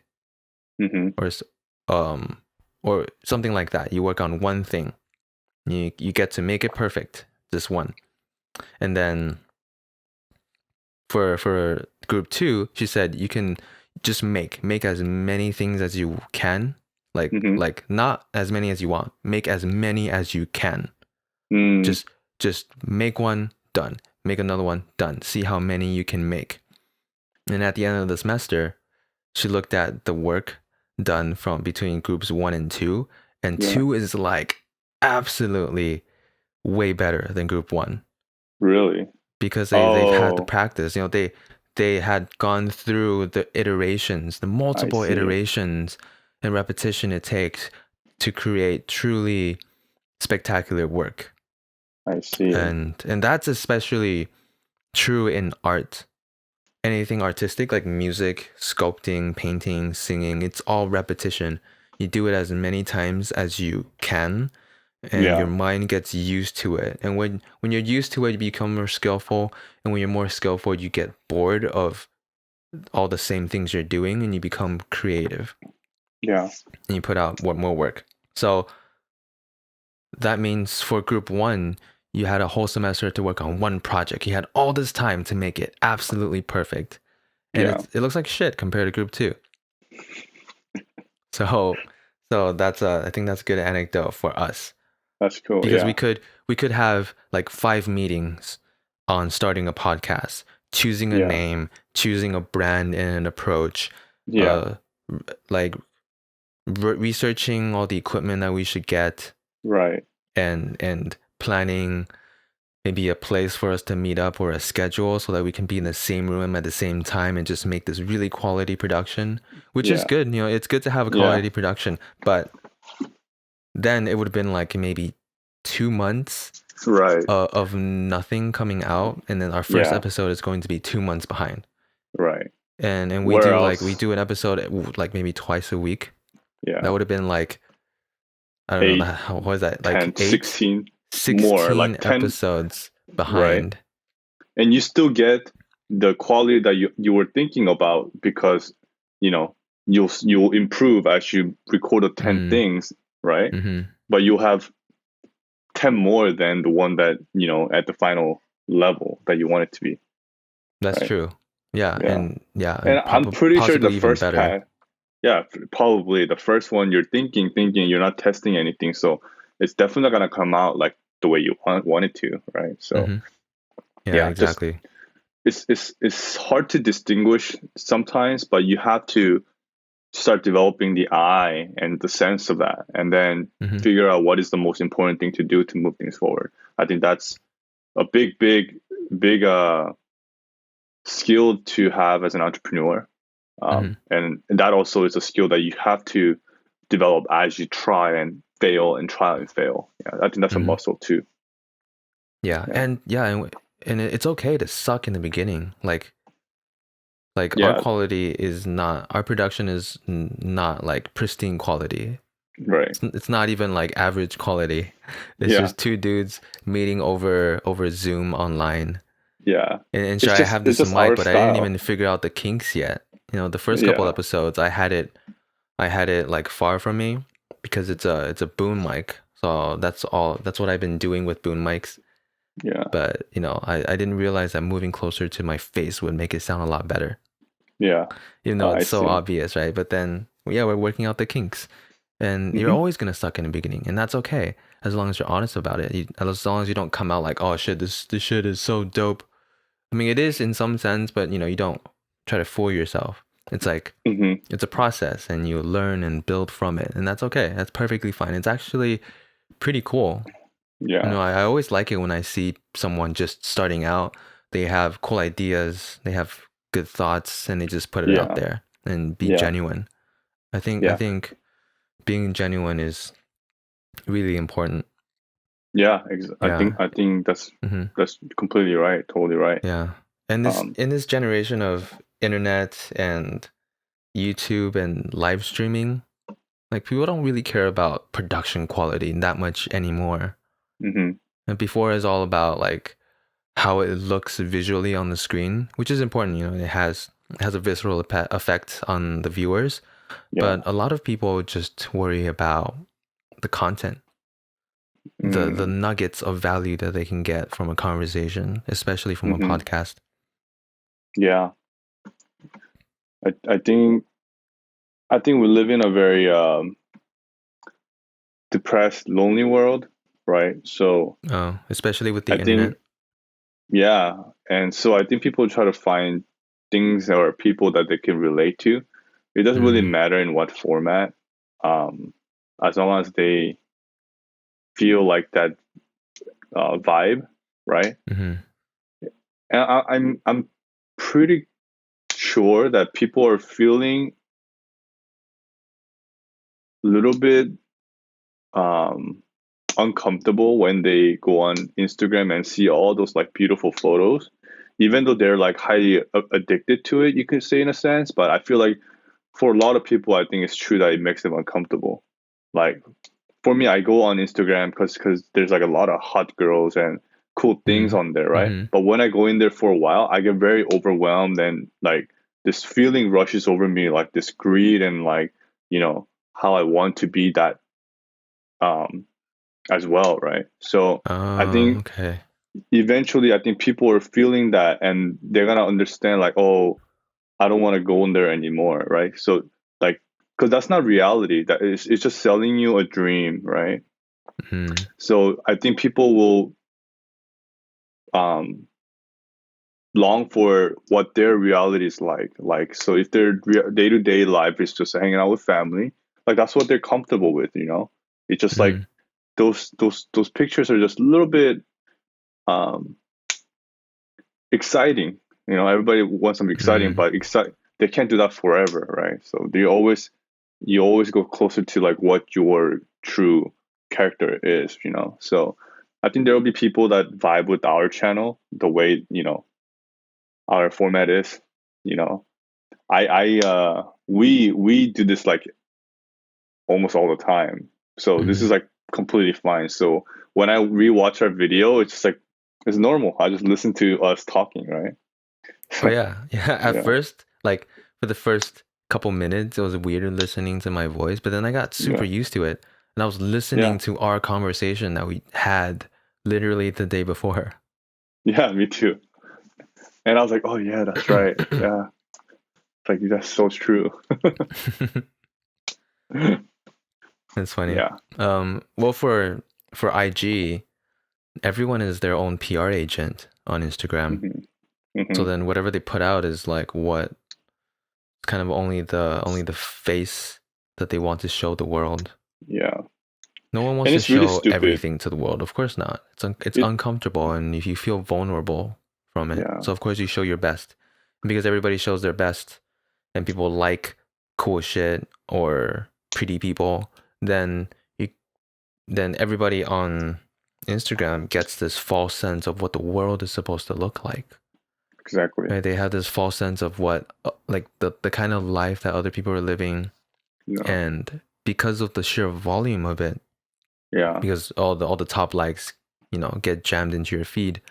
Mm-hmm. Or um or something like that. You work on one thing. You get to make it perfect, this one. And then for group two, she said you can just make as many things as you can. Mm-hmm. Like not as many as you want. Make as many as you can. Mm, Just make one, done. Make another one, done. See how many you can make. And at the end of the semester, she looked at the work done from between groups one and two, and yeah, two is like absolutely way better than group one really. because they've had the Oh, practice. They had gone through the iterations, the I multiple see. iterations, and repetition it takes to create truly spectacular work. I see. And that's especially true in art. Anything artistic like music, sculpting, painting, singing, it's all repetition. You do it as many times as you can, and your Yeah. mind gets used to it. And when you're used to it, you become more skillful, and when you're more skillful, you get bored of all the same things you're doing, and you become creative, Yeah. and you put out more work. So that means for group 1, you had a whole semester to work on one project. You had all this time to make it absolutely perfect, and Yeah. it looks like shit compared to group 2. So that's I think that's a good anecdote for us, That's cool. because Yeah. we could have like 5 meetings on starting a podcast, choosing a Yeah. name, choosing a brand and an approach, Yeah. uh like researching all the equipment that we should get, Right. and planning maybe a place for us to meet up or a schedule so that we can be in the same room at the same time and just make this really quality production, which is Yeah. good. It's good to have a Yeah. quality production, but then it would have been like maybe 2 months Right. of nothing coming out, and then our first Yeah. episode is going to be 2 months behind. Right. And we Where do like we else? do an episode like maybe twice a week. That Yeah. would have been like, I don't know, 8, what was that, like 10, 16 more, 16 like 10, episodes right? behind. And you still get the quality that you were thinking about, because you know you'll improve as you record the 10 Mm, things, right? hmm But you'll have 10 more than the one that at the final level that you want it to be, That's right? true. Yeah, Yeah. yeah, And and I'm pretty sure the possibly even first better. pass, yeah, probably the first one you're thinking, you're not testing anything, so it's definitely not gonna come out like the way you want it to, right? So hmm Yeah, yeah, just exactly. it's hard to distinguish sometimes, but you have to start developing the eye and the sense of that, and then hmm figure out what is the most important thing to do to move things forward. I think that's a big skill to have as an entrepreneur, hmm and that also is a skill that you have to develop as you try and fail and try and fail. Yeah, I think that's a hmm muscle too. Yeah, Yeah, and it's okay to suck in the beginning. Like yeah, our production is not like pristine quality. right. It's not even like average quality. It's Yeah, just two dudes meeting over Zoom online. yeah. And It's sure, I just have it's this just mic, our but I didn't style. even figure out the kinks yet. The first couple Yeah, episodes, I had it like far from me because it's a boom mic. So that's what I've been doing with boom mics. yeah, But I didn't realize that moving closer to my face would make it sound a lot better. yeah. Even though I it's so see. obvious, right? But then yeah, we're working out the kinks. And you're Hmm. always gonna suck in the beginning, and that's okay as long as you're honest about it. As long as you don't come out like, "Oh shit, this shit is so dope." I mean, it is in some sense, but you don't try to fool yourself. It's like Hmm. it's a process, and you learn and build from it, and that's okay. That's perfectly fine. It's actually pretty cool. Yeah, I always like it when I see someone just starting out. They have cool ideas, they have good thoughts, and they just put it out yeah, there and be yeah, genuine. I yeah, think being genuine is really important. yeah. Yeah. I think hmm that's completely right. Totally right. Yeah. And this Um. in this generation of internet and YouTube and live streaming, like people don't really care about production quality that much anymore. Hmm. And before is all about like how it looks visually on the screen, which is important. It has a visceral effect on the viewers, Yeah. but a lot of people just worry about the content, the Mm. nuggets of value that they can get from a conversation, especially from a Hmm. podcast. Yeah. I think we live in a very depressed, lonely world, right? So Oh, especially with the I internet. think, yeah, and so I think people try to find things or people that they can relate to. It doesn't really Mm, matter in what format, um, as long as they feel like that vibe, right? hmm And I'm pretty sure that people are feeling little bit um uncomfortable when they go on Instagram and see all those like beautiful photos, even though they're like highly addicted to it, you could say in a sense. But I feel like for a lot of people, I think it's true that it makes them uncomfortable. Like for me, I go on Instagram because there's like a lot of hot girls and cool things Mm-hmm. on there, right? Mm-hmm. But when I go in there for a while, I get very overwhelmed and like this feeling rushes over me, like this greed and like how I want to be that um as well, right? So I Oh, think okay. eventually, I think people are feeling that and they're gonna understand like, oh, I don't want to go in there anymore, right? So like, because that's not reality. That is, it's just selling you a dream, right? Mm-hmm. So I think people will um long for what their reality is like. Like, so if their day to day life is just hanging out with family, like that's what they're comfortable with, you know. It's just like Mm-hmm. those pictures are just a little bit um exciting. You know, everybody wants something exciting, Mm-hmm. but they can't do that forever, right? So you always go closer to like what your true character is, you know. So I think there will be people that vibe with our channel the way our format is. You know, we do this like almost all the time, so this Mm-hmm. is like completely fine. So when I rewatch our video, it's just like it's normal. I just listen to us talking, right? Oh yeah. Yeah. At Yeah, first, like for the first couple minutes, it was weird listening to my voice, but then I got super yeah, used to it. And I was yeah, listening to our conversation that we had literally the day before. yeah. Me too. And I was like, oh yeah, that's right. Yeah, like that's so true. It's funny. Yeah. Well, for IG, everyone is their own PR agent on Instagram. Hmm. So Hmm. then whatever they put out is like what kind of only the face that they want to show the world. Yeah, No one wants and to it's really show stupid. everything to the world. Of course not. It's It. uncomfortable, and if you feel vulnerable from it, Yeah, so of course you show your best. And because everybody shows their best, and people like cool shit or pretty people, then you then everybody on Instagram gets this false sense of what the world is supposed to look like. exactly. Right? They have this false sense of what like the kind of life that other people are living, No. and because of the sheer volume of it, Yeah, because all the top likes, get jammed into your feed,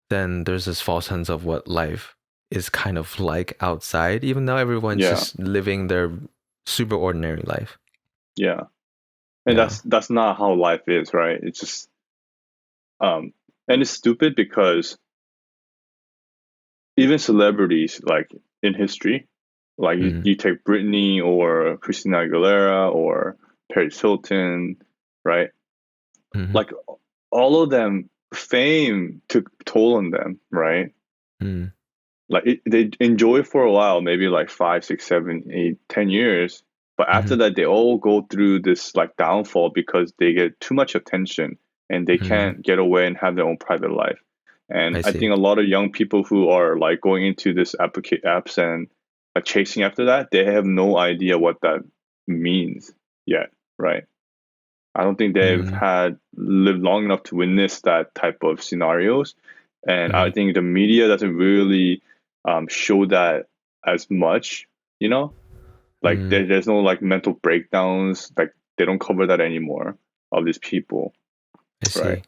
then there's this false sense of what life is kind of like outside, even though everyone's yeah, just living their super ordinary life. yeah. And Yeah. that's not how life is, right? It's just um, and it's stupid because even celebrities like in history, like Mm-hmm. you take Britney or Christina Aguilera or Paris Hilton, right? Mm-hmm. Like all of them, fame took toll on them, right? Mm-hmm. Like they enjoy it for a while, maybe like 5, 6, 7, 8, 10 years, but after that they all go through this like downfall because they get too much attention and they Mm-hmm. can't get away and have their own private life. And I I see. think a lot of young people who are like going into this apps and like chasing after that, they have no idea what that means yet, right? I don't think they've Mm-hmm. had lived long enough to witness that type of scenarios, and I Mm-hmm. think the media doesn't really show that as much. You know, like Mm-hmm. there's no like mental breakdowns. Like they don't cover that anymore of these people, I right? see.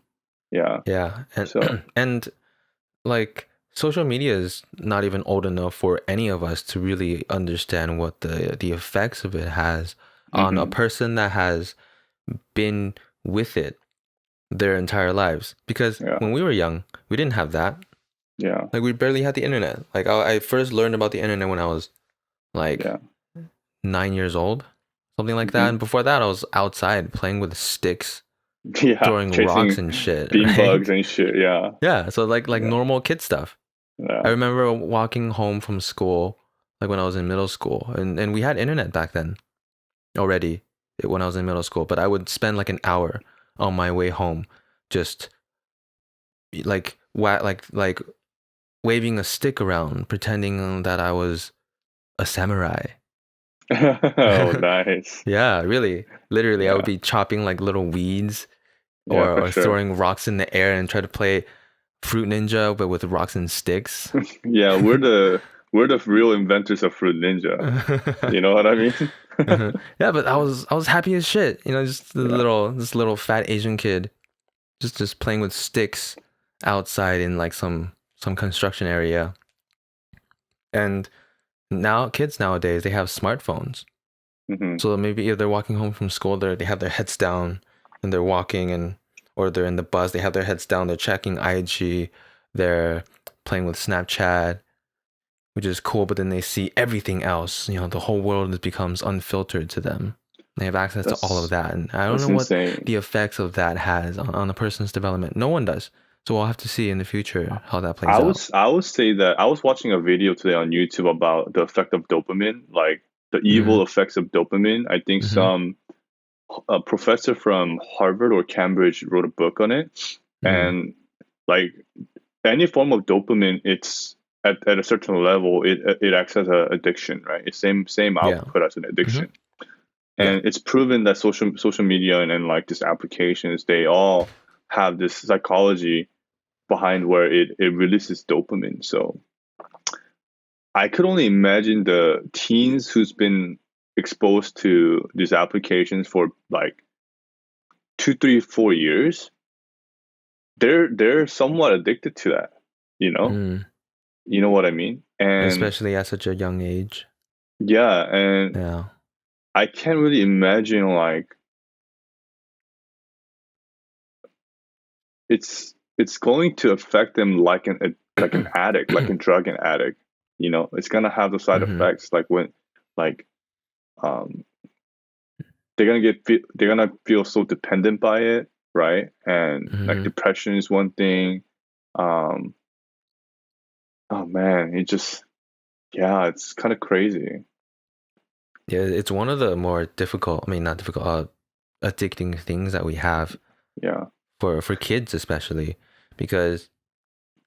Yeah. Yeah, and So. and like social media is not even old enough for any of us to really understand what the effects of it has on a Hmm. person that has been with it their entire lives. Because Yeah. when we were young, we didn't have that. Yeah. Like we barely had the internet. Like I first learned about the internet when I was like Yeah. 9 years old, something like that. Hmm. And before that, I was outside playing with sticks, Yeah. throwing rocks Chasing and shit, bean bugs right? and shit. Yeah. Yeah, so like Yeah. normal kid stuff. I Yeah. remember walking home from school, like when I was in middle school, and we had internet back then already when I was in middle school. But I would spend like an hour on my way home, just like waving a stick around, pretending that I was a samurai. Oh, nice. Yeah, really. Literally, I would Yeah, be chopping like little weeds yeah, for or sure. throwing rocks in the air and try to play Fruit Ninja, but with rocks and sticks. Yeah, we're the real inventors of Fruit Ninja. You know what I mean? Yeah, but I was happy as shit. Just the Yeah. little this little fat Asian kid just playing with sticks outside in like some construction area. And now kids nowadays they have smartphones. Hmm. So maybe if they're walking home from school, they have their heads down and they're walking or they're in the bus, they have their heads down, they're checking IG, they're playing with Snapchat, which is cool, but then they see everything else. The whole world becomes unfiltered to them. They have access to all of That's that. And I don't that's know what insane. the effects of that has on a person's development. No one does. So we'll have to see in the future how that plays out. I would say that I was watching a video today on YouTube about the effect of dopamine, like the evil Mm-hmm. effects of dopamine. I think Mm-hmm. some a professor from Harvard or Cambridge wrote a book on it, Mm-hmm. and like any form of dopamine, it's at a certain level, it acts as an addiction, right? It's same Yeah. output as an Mm-hmm. addiction, Yeah. and it's proven that social media and like these applications, they all have this psychology behind where it releases dopamine. So I could only imagine the teens who's been exposed to these applications for like 2, 3, 4 years. They're somewhat addicted to that, you know? Mm. You know what I mean? And Especially at such a young age. yeah, and Yeah. I can't really imagine like it's going to affect them like an addict, like a drug an addict. It's gonna have the side Mm-hmm. effects like when like um they're gonna feel so dependent by it, right? And like Mm-hmm. depression is one thing. Um, oh man, it just yeah, it's kind of crazy. Yeah, it's one of the more difficult, I mean, not difficult, addicting things that we have Yeah. for kids especially, because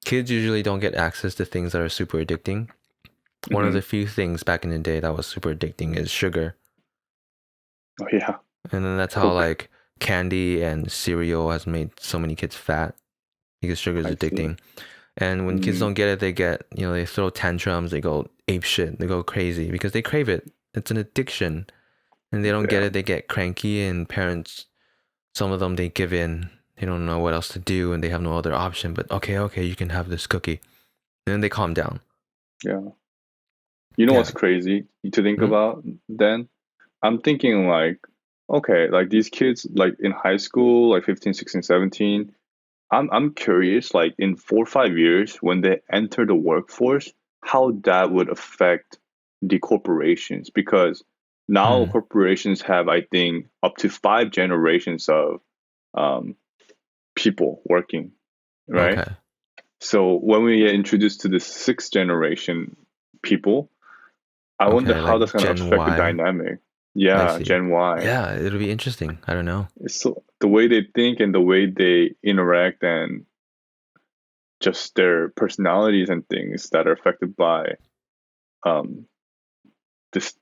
kids usually don't get access to things that are super addicting. One of Hmm. the few things back in the day that was super addicting is sugar. Oh yeah. And then that's how Coke. like candy and cereal has made so many kids fat because sugar is I see. addicting. And when kids Mm, don't get it, they throw tantrums, they go ape shit, they go crazy because they crave it. It's an addiction. And they don't get yeah. it, they get cranky, and parents, some of them, they give in. They don't know what else to do and they have no other option, but okay, okay, you can have this cookie. And then they calm down. Yeah. You know Yeah. what's crazy to think Hmm. about then? I'm thinking like, okay, like these kids like in high school, like 15, 16, 17. I'm curious, like in 4 or 5 years, when they enter the workforce, how that would affect the corporations. Because now Mm. corporations have, I think, up to 5 generations of um, people working, right? Okay. So when we get introduced to the sixth generation people, I wonder Okay, how that's like going to Gen affect the Y. dynamic. I Yeah, see. Gen Y. Yeah, it'll be interesting. I don't know. So the way they think and the way they interact and just their personalities and things that are affected by um, this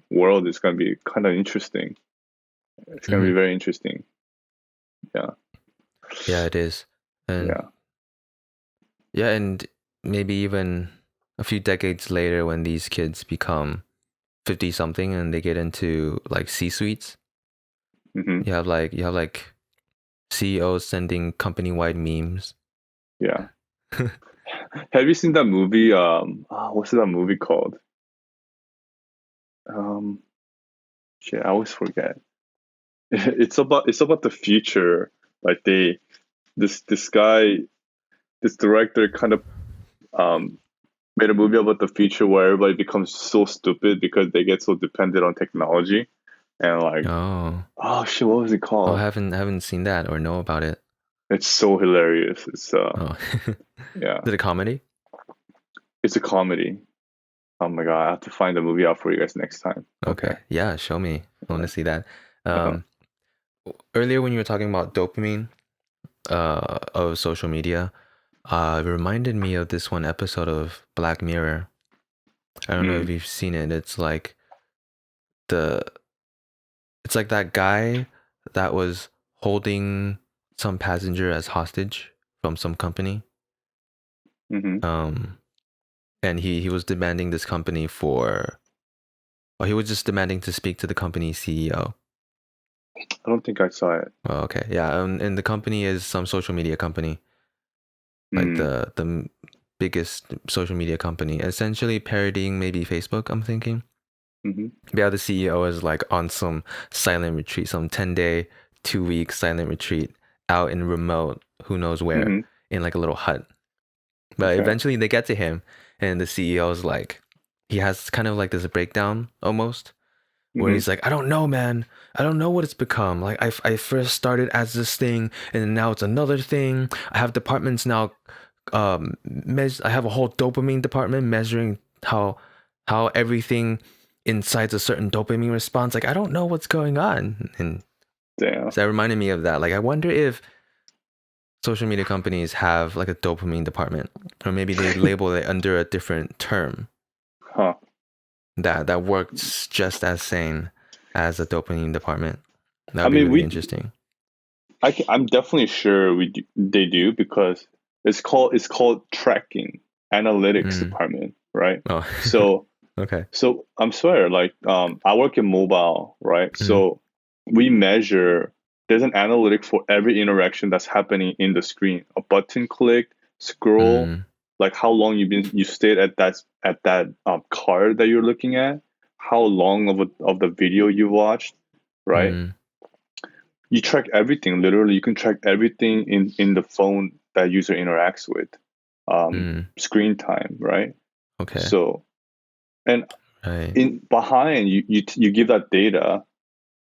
world is going to be kind of interesting. It's going to be Hmm. very interesting. Yeah, Yeah, it is. And yeah. yeah, and maybe even a few decades later when these kids become 50 something and they get into like C suites, Hmm. you have like CEOs sending company wide memes. Yeah. Have you seen that movie? What's that movie called? Um, shit, I always forget. It's about the future. Like this guy, this director, kind of um made a movie about the future where everybody becomes so stupid because they get so dependent on technology and like Oh. oh shit, what was it Oh, I called? haven't seen that or know about it. It's so hilarious. Oh. Yeah, Is it a comedy? it's a comedy. Oh my god, I have to find the movie out for you guys next time. Okay. Okay. Yeah, show me. I want to see that. Uh-huh. Um, Earlier when you were talking about dopamine, of social media, it reminded me of this one episode of Black Mirror. I don't know if Mm, you've seen it. It's like the it's like that guy that was holding some passenger as hostage from some company. Mm-hmm. And he was demanding this company for, he was just demanding to speak to the company CEO. I don't think I saw it. Oh, okay, yeah, and the company is some social media company, like the biggest social media company, essentially parodying maybe Facebook, I'm thinking. Mm-hmm. Yeah, the CEO is like on some silent retreat, some 10-day, 2-week silent retreat out in remote, who knows where, Mm-hmm. in like a little hut. But Okay. eventually they get to him, and the CEO is like, he has kind of like this breakdown almost, where Mm-hmm. he's like, I don't know, man. I don't know what it's become. Like, I first started as this thing, and now it's another thing. I have departments now. I have a whole dopamine department measuring how everything incites a certain dopamine response. Like, I don't know what's going on. And Damn. so that reminded me of that. Like, I wonder if social media companies have like a dopamine department, or maybe they label it under a different term Huh. that works just as sane as a dopamine department. That I would be mean, really interesting. I'm definitely sure they do because it's called tracking analytics Mm. department, right? Oh, So okay. so I'm swear, like I work in mobile, right? Mm. So we measure. There's an analytic for every interaction that's happening in the screen. A button click, scroll, Mm. like how long you stayed at that card that you're looking at, how long of the video you watched, right? Mm. You track everything. Literally, you can track everything in the phone that user interacts with. Mm. Screen time, right? Okay. So, and Right. in behind you give that data,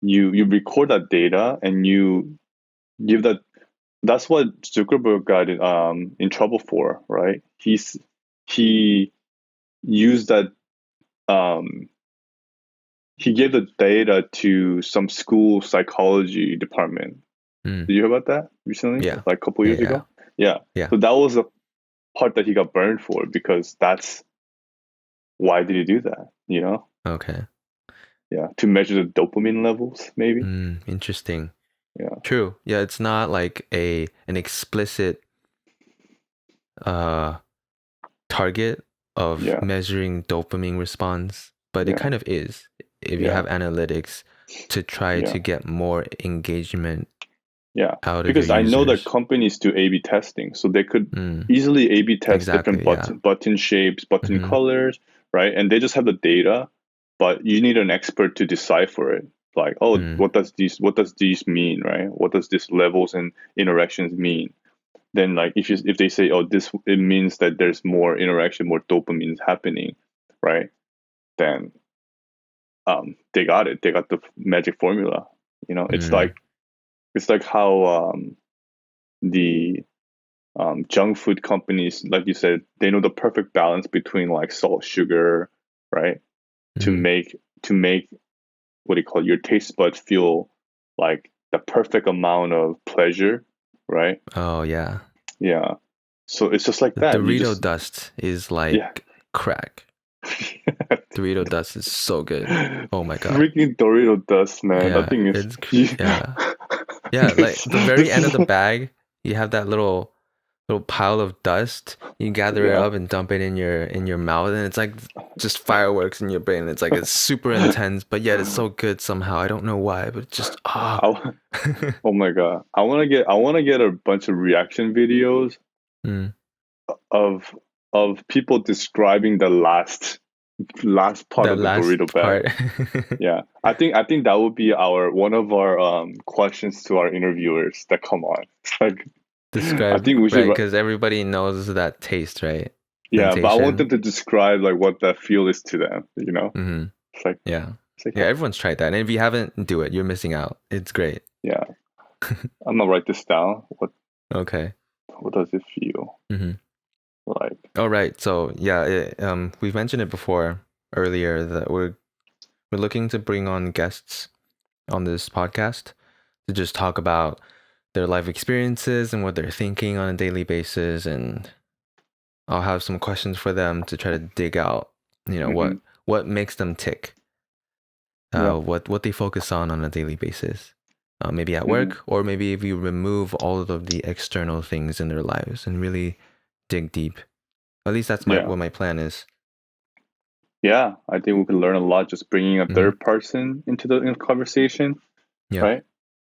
you record that data, and you give that. That's what Zuckerberg got in trouble for, right? He used that. Um, he gave the data to some school psychology department. Mm. Did you hear about that recently? Yeah. Like a couple Yeah. years Yeah. ago? Yeah. Yeah. So that was the part that he got burned for, because that's why did he do that? Okay. Yeah, to measure the dopamine levels, maybe. Interesting. Yeah, True. Yeah, it's not like an explicit uh target of yeah, measuring dopamine response, but it yeah, kind of is if you yeah, have analytics to try yeah, to get more engagement yeah. out of your Because I know that users. companies do A/B testing, so they could Mm, easily A/B test different exactly. Yeah. button shapes, button Hmm. colors, right? And they just have the data, but you need an expert to decipher it. Like, oh, Mm, what does these mean, right? What does these levels and interactions mean? Then, like, if they say, oh, this, it means that there's more interaction, more dopamine happening, right? Then they got it. They got the magic formula. It's mm, like how the junk food companies, like you said, they know the perfect balance between like salt, sugar, right? To mm. make to make what do you call it, your taste buds feel like the perfect amount of pleasure, right? Oh yeah. Yeah. So it's just like The that. You Dorito just dust is Yeah. like crack. Dorito dust is so good. Oh my God. Freaking Dorito dust, man. That Yeah, thing is it's yeah. Yeah, like the very end of the bag, you have that little pile of dust. You gather it yeah. up and dump it in your mouth, and it's like just fireworks in your brain. It's like it's super intense, but yet it's so good somehow. I don't know why, but it's just I, oh my god. I want to get a bunch of reaction videos Mm, of people describing the last part that of the last Dorito bag. part. Yeah. I think that would be our one of our questions to our interviewers that come on. It's like, I Describe, think we should right? Because everybody knows that taste, right? yeah, but I want Sensation. them to describe like what that feel is to them. Hmm. It's like Yeah. it's like Yeah, everyone's tried that. And if you haven't, do it. You're missing out. It's great. yeah. I'm gonna write this down. Okay. What does it feel Hmm. like? All right. So yeah, we've mentioned it before earlier that we're looking to bring on guests on this podcast to just talk about their life experiences and what they're thinking on a daily basis, and I'll have some questions for them to try to dig out, Hmm. what makes them tick. Yeah. what they focus on a daily basis. Maybe at Hmm. work, or maybe if you remove all of the external things in their lives and really dig deep. At least that's my Yeah. what my plan is. Yeah. I think we can learn a lot just bringing a Hmm. third person into the conversation, Yeah, right?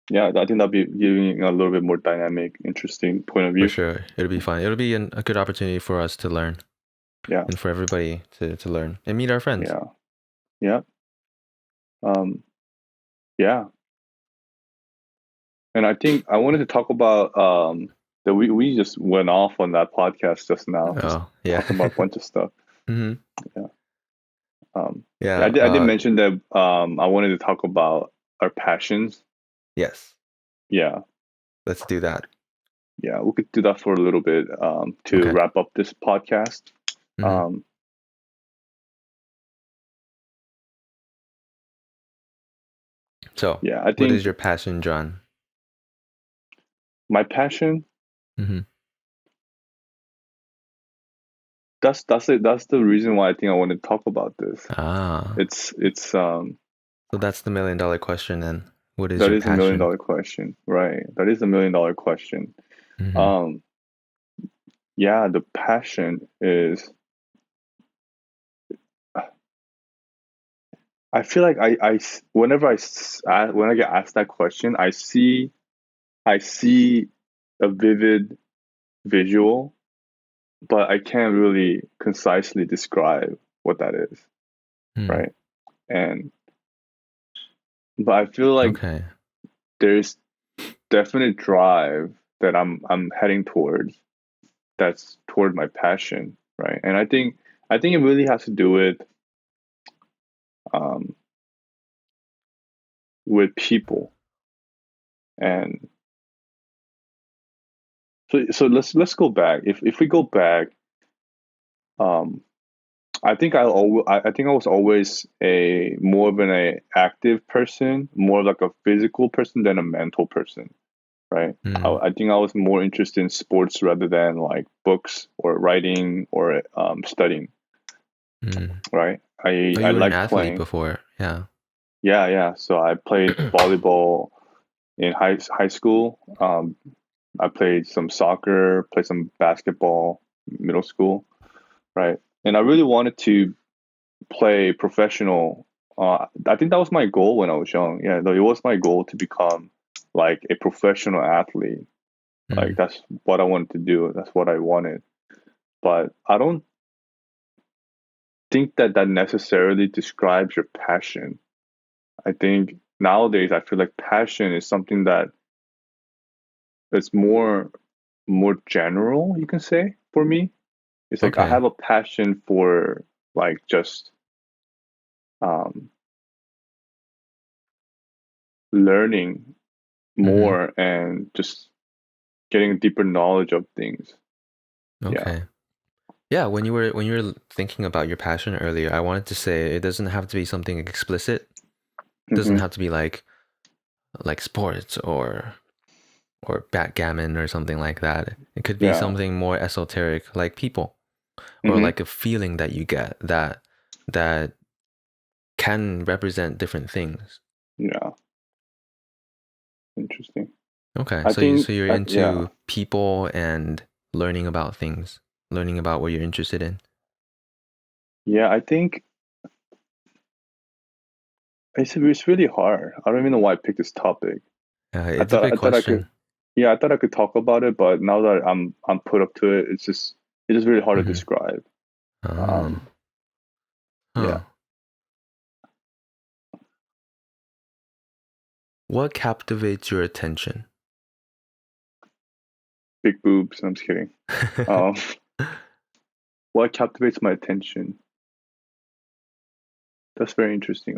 Yeah, I think that'll be giving a little bit more dynamic, interesting point of for view. sure. It'll be fun. It'll be a good opportunity for us to learn Yeah. and for everybody to learn and meet our friends. Yeah. Yeah. Um, yeah. And I think I wanted to talk about that we just went off on that podcast just now, just Oh, yeah. talking about a bunch of stuff. Hmm. Yeah. Yeah. I did mention that I wanted to talk about our passions. Yes. Yeah. Let's do that. Yeah. We could do that for a little bit to Okay. wrap up this podcast. Hmm. Um, So, yeah. I what is think your passion, John? my passion, Hmm. that's it. That's the reason why I think I want to talk about this. Ah, It's so that's the $1 million question then. What is that your is a million passion? dollar question, right? That is a $1 million question. Hmm. Um, yeah, the passion is. I feel like whenever when I get asked that question, I see a vivid visual, but I can't really concisely describe what that is, Hmm. right? And but I feel like Okay. there's definite drive that I'm heading towards. That's toward my passion, right? And I think it really has to do um, with people. And so let's go back. If we go back, um, I think I was always a more of an active person, more like a physical person than a mental person, right? Hmm. I think I was more interested in sports rather than like books or writing or studying, Hmm. right? Oh, I you were an like athlete playing. before. Yeah. Yeah, yeah. So I played volleyball in high school. I played some soccer, played some basketball, middle school, right? And I really wanted to play professional. I think that was my goal when I was young. Yeah, though it was my goal to become like a professional athlete. Like Hmm. that's what I wanted to do. That's what I wanted. But I don't think that that necessarily describes your passion. I think nowadays I feel like passion is something that it's more general, you can say, for me. It's like I Okay. have a passion for like just um learning Hmm. more and just getting a deeper knowledge of things. Yeah. Okay. Yeah, when you were thinking about your passion earlier, I wanted to say it doesn't have to be something explicit. It doesn't Hmm. have to be like sports or backgammon or something like that. It could be Yeah. something more esoteric, like people, or Hmm. like a feeling that you get that can represent different things. Yeah. Interesting. Okay, I so you think so you're yeah. into people and learning about things, learning about what you're interested in. Yeah, I think it's really hard. I don't even know why I picked this topic. It's a big I thought I could question. yeah, I thought I could talk about it, but now that I'm put up to it, it's just really hard to Hmm. describe. Oh, Um yeah. huh. What captivates your attention? Big boobs, I'm just kidding. Um what captivates my attention? That's very interesting.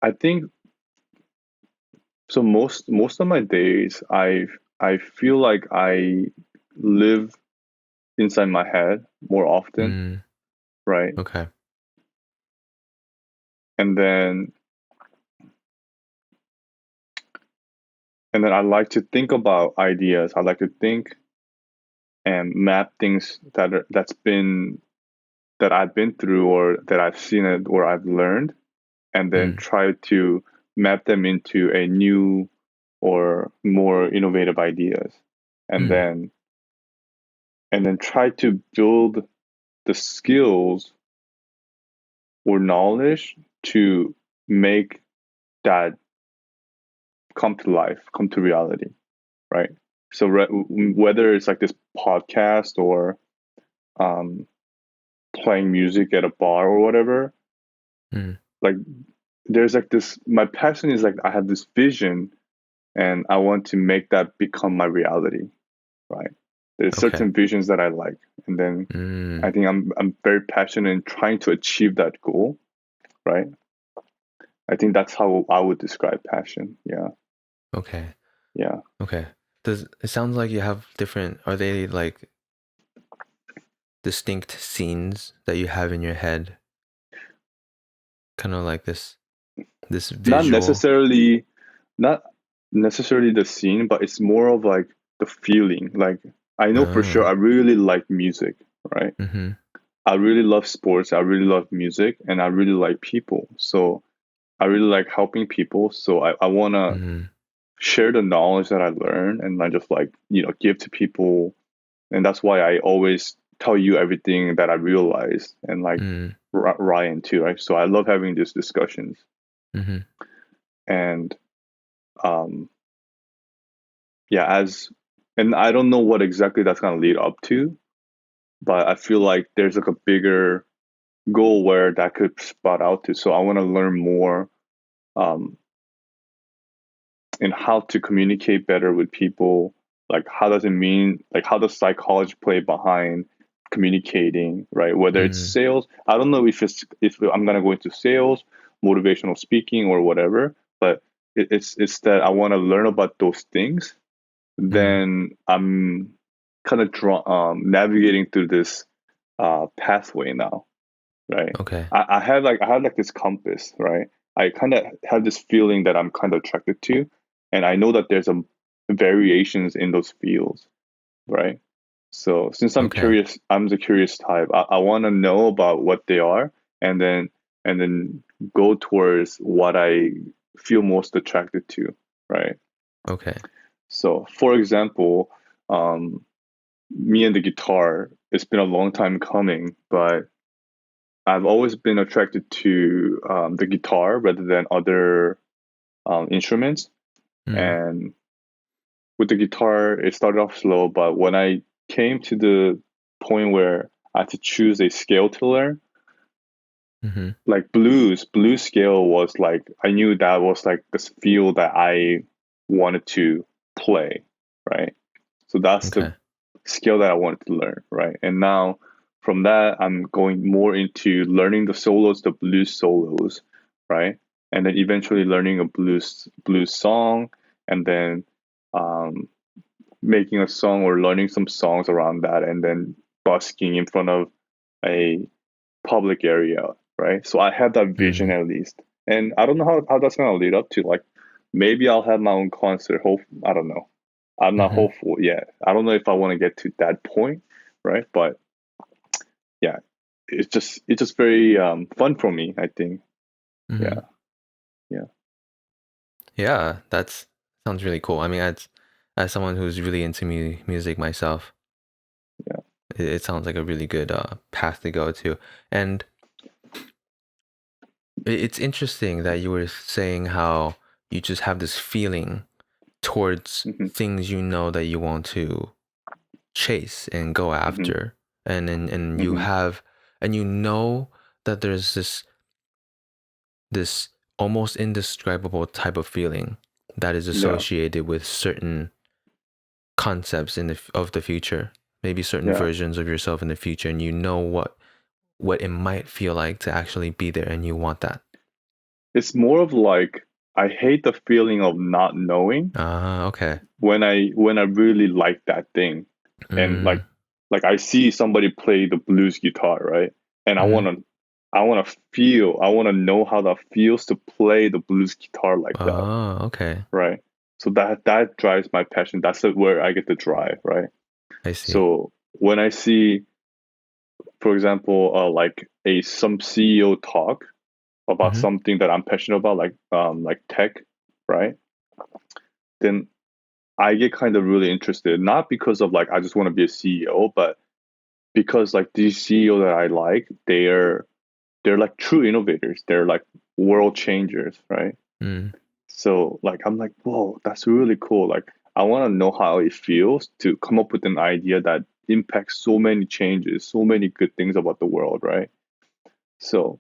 I think so most of my days I feel like I live inside my head more often, Mm, right? okay. And then I like to think about ideas. I like to think and map things that I've been through or that I've seen it or I've learned, and then Mm, try to map them into a new or more innovative ideas, and mm, then try to build the skills or knowledge to make that come to life, come to reality, right? So whether it's like this podcast or um, playing music at a bar or whatever, mm. like there's like this. My passion is like I have this vision, and I want to make that become my reality, right? There's Okay. certain visions that I like, and then I Mm, think I'm very passionate in trying to achieve that goal, right? I think that's how I would describe passion. Yeah, okay. yeah. Okay. Does it sounds like you have different, are they like distinct scenes that you have in your head? Kind of like this Not visual. necessarily, not necessarily the scene, but it's more of like the feeling. Like I know for sure Oh. I really like music, right? Mm-hmm. I really love sports. I really love music, and I really like people. So I really like helping people. So I want to Mm-hmm. share the knowledge that I learn and I just like, give to people. And that's why I always tell you everything that I realize and like Mm-hmm. Ryan too, right? So I love having these discussions. Mm-hmm. And um, yeah, and I don't know what exactly that's going to lead up to, but I feel like there's like a bigger goal where that could spot out to. So I want to learn more um, in how to communicate better with people. Like, how does it mean? Like, how does psychology play behind communicating, right? Whether it's Mm-hmm. sales, I don't know if I'm gonna go into sales, motivational speaking, or whatever. But it's that I want to learn about those things. Mm-hmm. Then I'm kind of navigating through this pathway now, right? Okay. I have like this compass, right? I kind of have this feeling that I'm kind of attracted to, and I know that there's a variations in those fields, right? So since I'm Okay. curious, I'm the curious type. I want to know about what they are, and then go towards what I feel most attracted to, right? Okay. So, for example, um, me and the guitar, it's been a long time coming, but I've always been attracted to the guitar rather than other instruments. Mm-hmm. And with the guitar, it started off slow, but when I came to the point where I had to choose a scale to learn, Mm-hmm. like blues scale was like I knew that was like this field that I wanted to play, right? So that's the Okay. skill that I wanted to learn, right? And now from that, I'm going more into learning the solos, the blues solos, right? And then eventually learning a blues song, and then um, making a song or learning some songs around that, and then busking in front of a public area, right? So I have that vision Mm-hmm. at least, and I don't know how that's gonna lead up to. Like maybe I'll have my own concert. Hope I don't know. I'm not Mm-hmm. hopeful yet. I don't know if I want to get to that point, right? But yeah, it's just very fun for me. I think. Mm-hmm. Yeah, yeah, Yeah, that's sounds really cool. I mean, as someone who's really into music myself, yeah. it sounds like a really good path to go to. And it's interesting that you were saying how you just have this feeling towards Hmm. things you know that you want to chase and go Hmm. after, and you Hmm. have, and you know that there's this almost indescribable type of feeling that is Yeah, associated with certain concepts of the future, maybe certain yeah. versions of yourself in the future, and you know what it might feel like to actually be there, and you want that. It's more of like I hate the feeling of not knowing Ah, okay. when I really like that thing, and Mm, like I see somebody play the blues guitar, right? And mm-hmm. I want to know how that feels to play the blues guitar like that, Oh, okay. right? So that drives my passion. Where I get the drive, right? I see. So when I see, for example, like a some CEO talk about Mm-hmm. something that I'm passionate about, like tech, right? Then I get kind of really interested, not because of like I just want to be a CEO, but because like these CEO that I like, they're like true innovators. They're like world changers, right? Mm, So like I'm like, whoa, that's really cool. Like I want to know how it feels to come up with an idea that impacts so many changes, so many good things about the world, right? So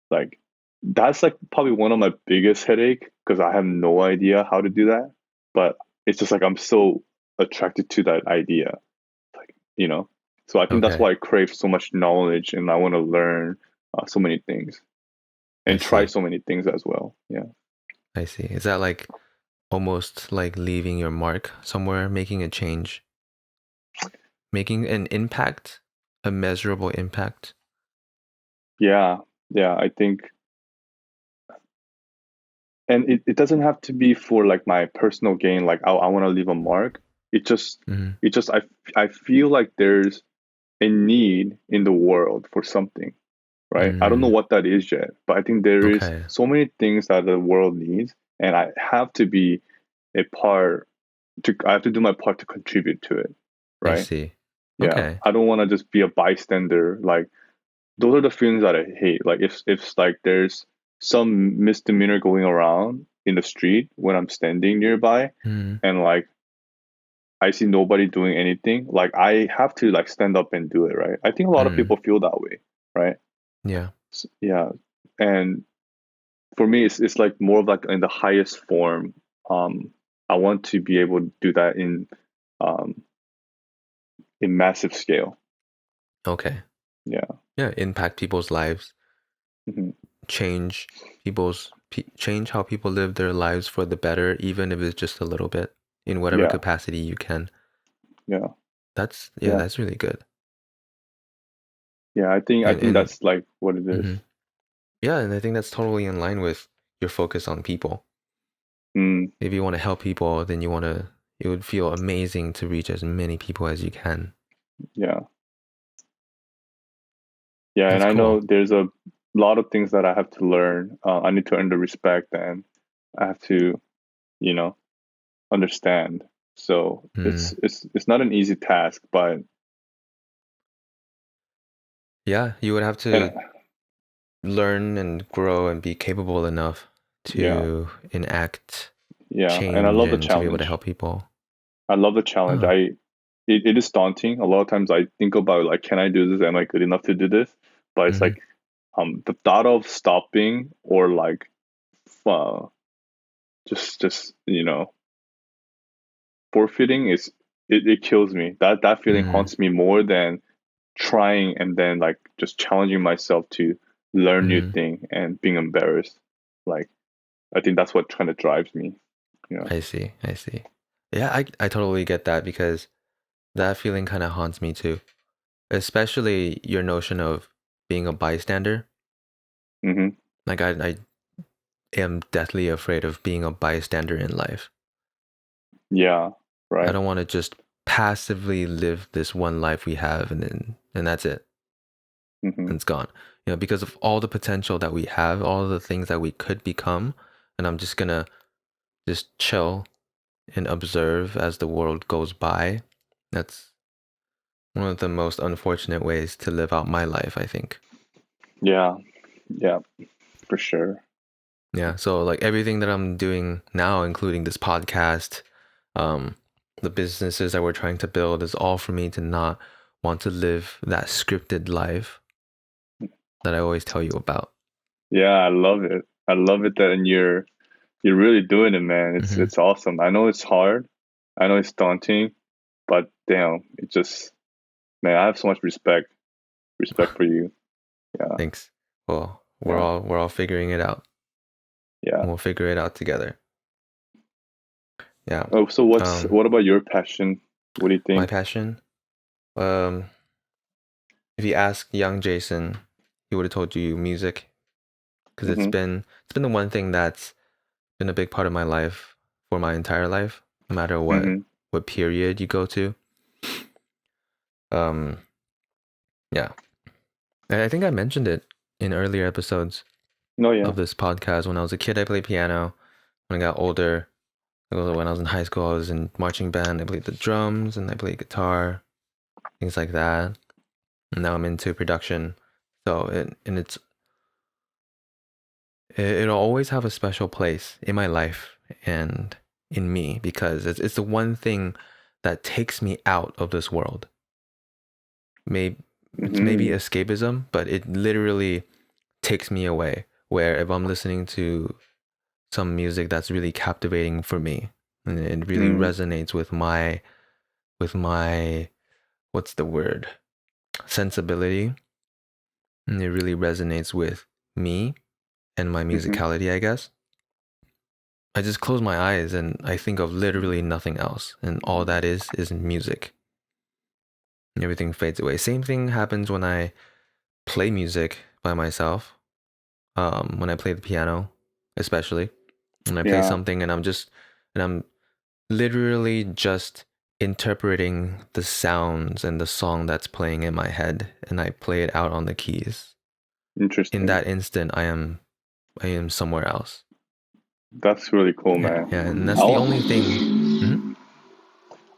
like that's like probably one of my biggest headache because I have no idea how to do that. But it's just like I'm so attracted to that idea, like So I think that's okay, why I crave so much knowledge and I want to learn so many things I and try see. so many things as well. Yeah. I see. Is that like almost like leaving your mark somewhere, making a change, making an impact, a measurable impact? Yeah. Yeah. I think, and it doesn't have to be for like my personal gain. Like I want to leave a mark. It just, Mm-hmm. it just, I feel like there's a need in the world for something, right? I don't know Mm, what that is yet, but I think there is okay, so many things that the world needs, and I have to be a part I have to do my part to contribute to it, I right? see. Yeah, Okay. I don't want to just be a bystander. Like those are the feelings that I hate. Like if like there's some misdemeanor going around in the street when I'm standing nearby, Mm, and like I see nobody doing anything, like I have to like stand up and do it, right? I think a lot of mm, people feel that way, right? yeah, Yeah, and for me, it's like more of like in the highest form. Um, I want to be able to do that um, in massive scale. okay. Yeah. Yeah, impact people's lives, Hmm. change change how people live their lives for the better, even if it's just a little bit, in whatever Yeah. capacity you can. Yeah. Yeah, Yeah. that's really good. Yeah. I think And that's like what it is. mhm. Yeah, and I think that's totally in line with your focus on people. Mm, If you want to help people, then it would feel amazing to reach as many people as you can. yeah. Yeah. And That's I know cool. there's a lot of things that I have to learn. I need to earn the respect, and I have to, you know, understand. So Mm. it's not an easy task, but Yeah, you would have and to learn and grow and be capable enough yeah, to enact yeah. And I change love the and to be able to challenge. help people. I love the challenge. Oh. It is daunting. A lot of times I think about like, can I do this? Am I good enough to do this? But it's Hmm. like the thought of stopping or like uh, just forfeiting it kills me. That feeling Mm. haunts me more than trying and then like just challenging myself to learn new Hmm. thing and being embarrassed. Like I think that's what kind of drives me. Yeah. I see. I see. Yeah, I totally get that because that feeling kind of haunts me too. Especially your notion of being a bystander. Mm-hmm. Like I am deathly afraid of being a bystander in life. Yeah. I Right. don't want to just passively live this one life we have and that's it. Mm-hmm. And it's gone. Because of all the potential that we have, all the things that we could become, and I'm just gonna just chill and observe as the world goes by. That's one of the most unfortunate ways to live out my life, I think. Yeah. Yeah. For sure. Yeah. So like everything that I'm doing now, including this podcast, um, the businesses that we're trying to build is all for me to not want to live that scripted life that I always tell you about. Yeah, I love it. I love it that and you're really doing it, man. Hmm. It's awesome. I know it's hard. I know it's daunting, but damn, it just man, I have so much respect for you. Yeah, Thanks. Well, yeah, we're all figuring it out. yeah. We'll figure it out together. Yeah. Oh, so Um, what about your passion? What do you my think? passion. Um, if you ask young Jason, he would have told you music because Mm-hmm. it's been the one thing that's been a big part of my life for my entire life, no matter Mm-hmm. what period you go to. Um, yeah, I think I mentioned it in earlier episodes No, yeah. of this podcast. When I was a kid, I played piano. When I got older, when I was in high school, I was in marching band. I played the drums and I played guitar, things like that. And now I'm into production. So it'll always have a special place in my life and in me because it's the one thing that takes me out of this world. Maybe it's maybe Hmm. escapism, but it literally takes me away. Where if I'm listening to some music that's really captivating for me, and it really Mm. resonates with my what's the word, sensibility, and it really resonates with me and my Hmm. musicality, I guess. I just close my eyes and I think of literally nothing else, and all that is music. Everything fades away. Same thing happens when I play music by myself. When I play the piano, especially when I play Yeah. something and I'm literally just interpreting the sounds and the song that's playing in my head, and I play it out on the keys. In Interesting. that instant, I am somewhere else. That's really cool, Yeah, man. yeah, and that's I the want, only thing. Mhm.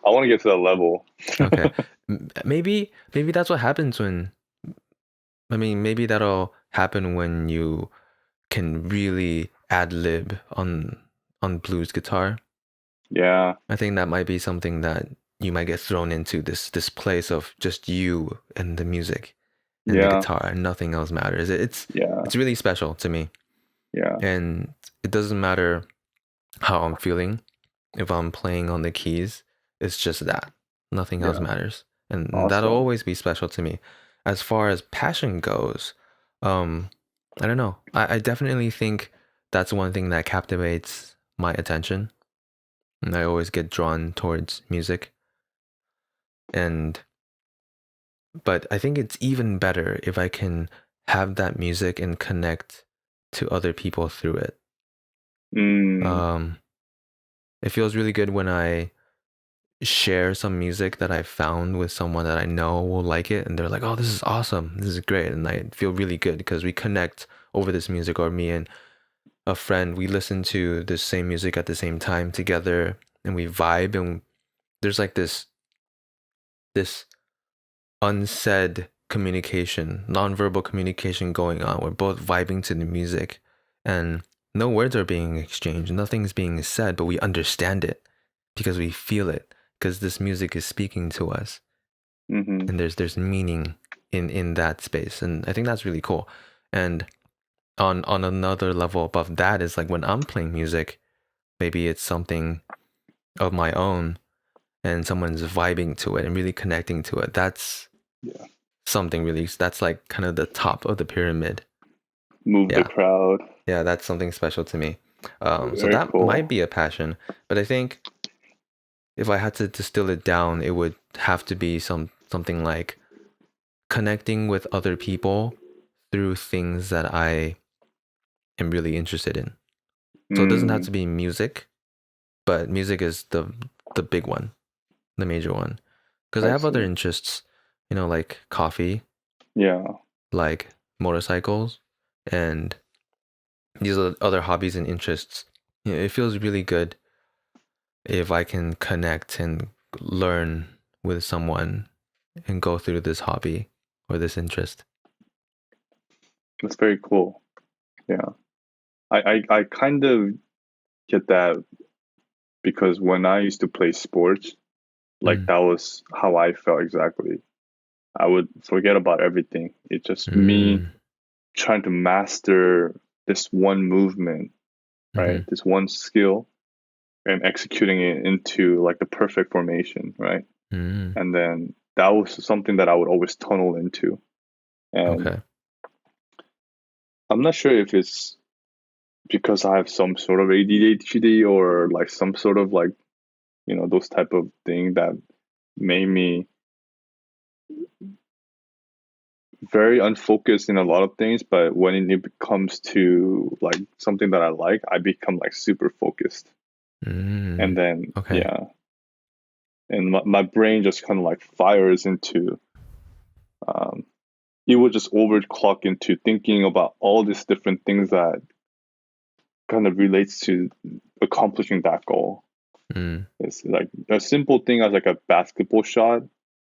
I want to get to that level. Okay, maybe that's what happens when. I mean, maybe that'll happen when you can really ad lib on blues guitar. Yeah. I think that might be something that you might get thrown into this place of just you and the music and the Yeah. guitar and nothing else matters. Yeah. It's really special to me, Yeah. and it doesn't matter how I'm feeling. If I'm playing on the keys, it's just that. Nothing else Yeah. matters. And that'll Awesome. always be special to me. As far as passion goes, um, I don't know. I definitely think that's one thing that captivates my attention. And I always get drawn towards music. And but I think it's even better if I can have that music and connect to other people through it. Mm. Um, it feels really good when I share some music that I found with someone that I know will like it, and they're like, "Oh, this is awesome. This is great." And I feel really good because we connect over this music, or me and a friend, we listen to the same music at the same time together and we vibe, and there's like this unsaid communication, nonverbal communication going on. We're both vibing to the music and no words are being exchanged, nothing's being said, but we understand it because we feel it because this music is speaking to us, Hmm. and there's meaning in that space, and I think that's really cool. And on another level above that is like when I'm playing music, maybe it's something of my own and someone's vibing to it and really connecting to it. That's Yeah. something really, that's like kind of the top of the pyramid. Move the Yeah, crowd. yeah, that's something special to me. So Very that might cool. be a passion, but I think if I had to distill it down, it would have to be something like connecting with other people through things that I am really interested in. So it doesn't have Mm. to be music, but music is the big one, the major one. Because I I have other see. interests, like coffee, Yeah. like motorcycles, and these are other hobbies and interests. It feels really good if I can connect and learn with someone and go through this hobby or this interest. That's very cool. Yeah. I kind of get that because when I used to play sports, like Mm. that was how I felt exactly. I would forget about everything. It's just me Mm. trying to master this one movement, right? Mm-hmm. This one skill and executing it into like the perfect formation, right? Mm. And then that was something that I would always tunnel into. And Okay. I'm not sure if it's because I have some sort of ADHD or like some sort of like, those type of thing that made me very unfocused in a lot of things, but when it comes to like something that I like, I become like super focused. And Mm. then Okay. yeah, and my brain just kind of like fires into um, it would just overclock into thinking about all these different things that kind of relates to accomplishing that goal. Mm. It's like a simple thing as like a basketball shot.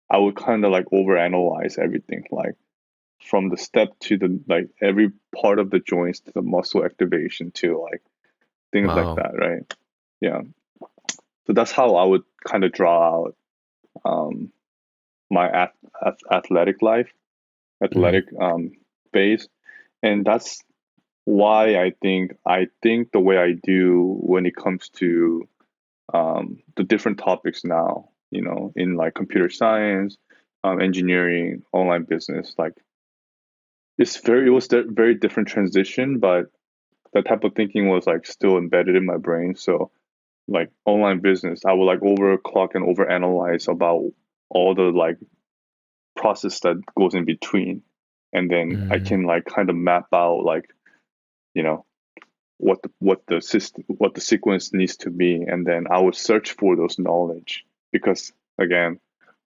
I would kind of like overanalyze everything, like from the step to the like every part of the joints to the muscle activation to like things like Wow. that, right? Yeah. So that's how I would kind of draw out um, my athletic life, Hmm. athletic base, and that's why I think the way I do when it comes to the different topics now, in like computer science, engineering, online business, like it was a very different transition, but that type of thinking was like still embedded in my brain. So like online business, I would like overclock and overanalyze about all the like process that goes in between, and then I Mm. can like kind of map out like you know what the sequence needs to be, and then I would search for those knowledge because again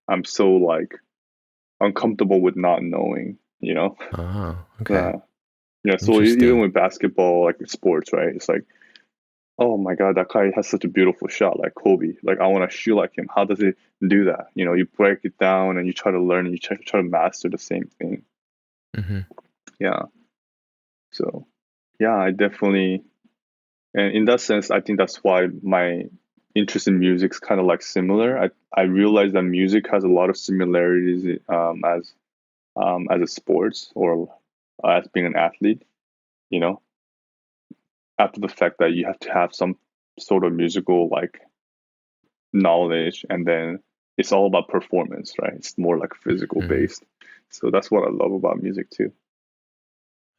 I'm so like uncomfortable with not knowing, Oh, okay. uh, yeah. So even Interesting. with basketball, like sports, right? It's like, oh my god, that guy has such a beautiful shot, like Kobe. Like I want to shoot like him. How does he do that? You break it down and you try to learn and you try to master the same thing. Hmm. Yeah. So yeah, I definitely, and in that sense, I think that's why my interest in music is kind of like similar. I realize that music has a lot of similarities as a sports or as being an athlete. You know, after the fact that you have to have some sort of musical like knowledge, and then it's all about performance, right? It's more like physical Hmm. based. So that's what I love about music too.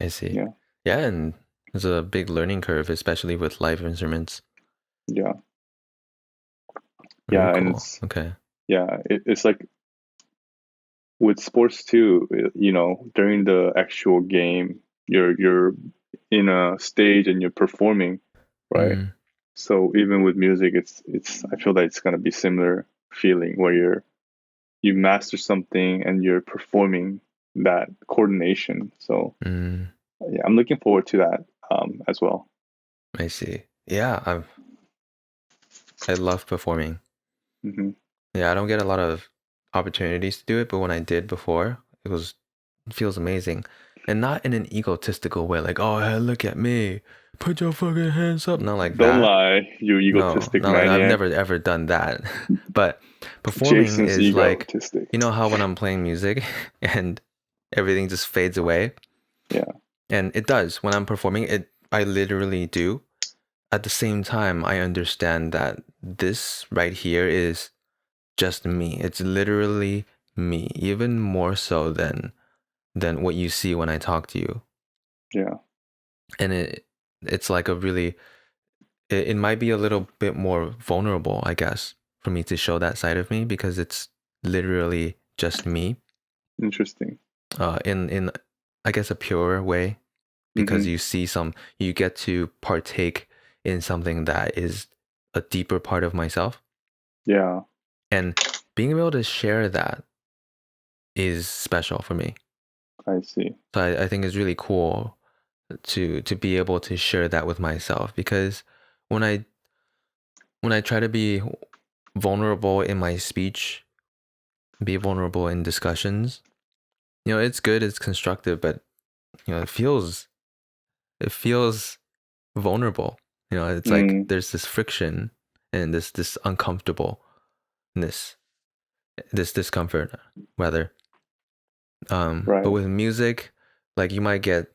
I see. Yeah, Yeah, and there's a big learning curve, especially with live instruments. yeah, Very and cool. Okay. it's like with sports too. During the actual game, you're in a stage and you're performing, right? Mm. So even with music, it's I feel that it's gonna be similar feeling where you master something and you're performing that coordination. So Mm. yeah, I'm looking forward to that as well. I see. Yeah, I love performing. Hmm. Yeah, I don't get a lot of opportunities to do it, but when I did before, it feels amazing. And not in an egotistical way, like, oh, hey, look at me. Put your fucking hands up. Not like Don't that. lie, you No, egotistic not like I've maniac. never ever done that. But performing Jason's is like, egotistic. you know how when I'm playing music and everything just fades away? Yeah, And it does. When I'm performing, I literally do. At the same time, I understand that this right here is just me. It's literally me, even more so than what you see when I talk to you. yeah, And it's like a really it might be a little bit more vulnerable, I guess, for me to show that side of me because it's literally just me. interesting. In I guess a purer way because Hmm. you get to partake in something that is a deeper part of myself, Yeah, and being able to share that is special for me. I see. So I think it's really cool to be able to share that with myself because when I when I try to be vulnerable in my speech, be vulnerable in discussions, it's good, it's constructive, but it feels vulnerable. It's like Mm, there's this friction and this uncomfortableness, this discomfort rather. But right. with music, like you might get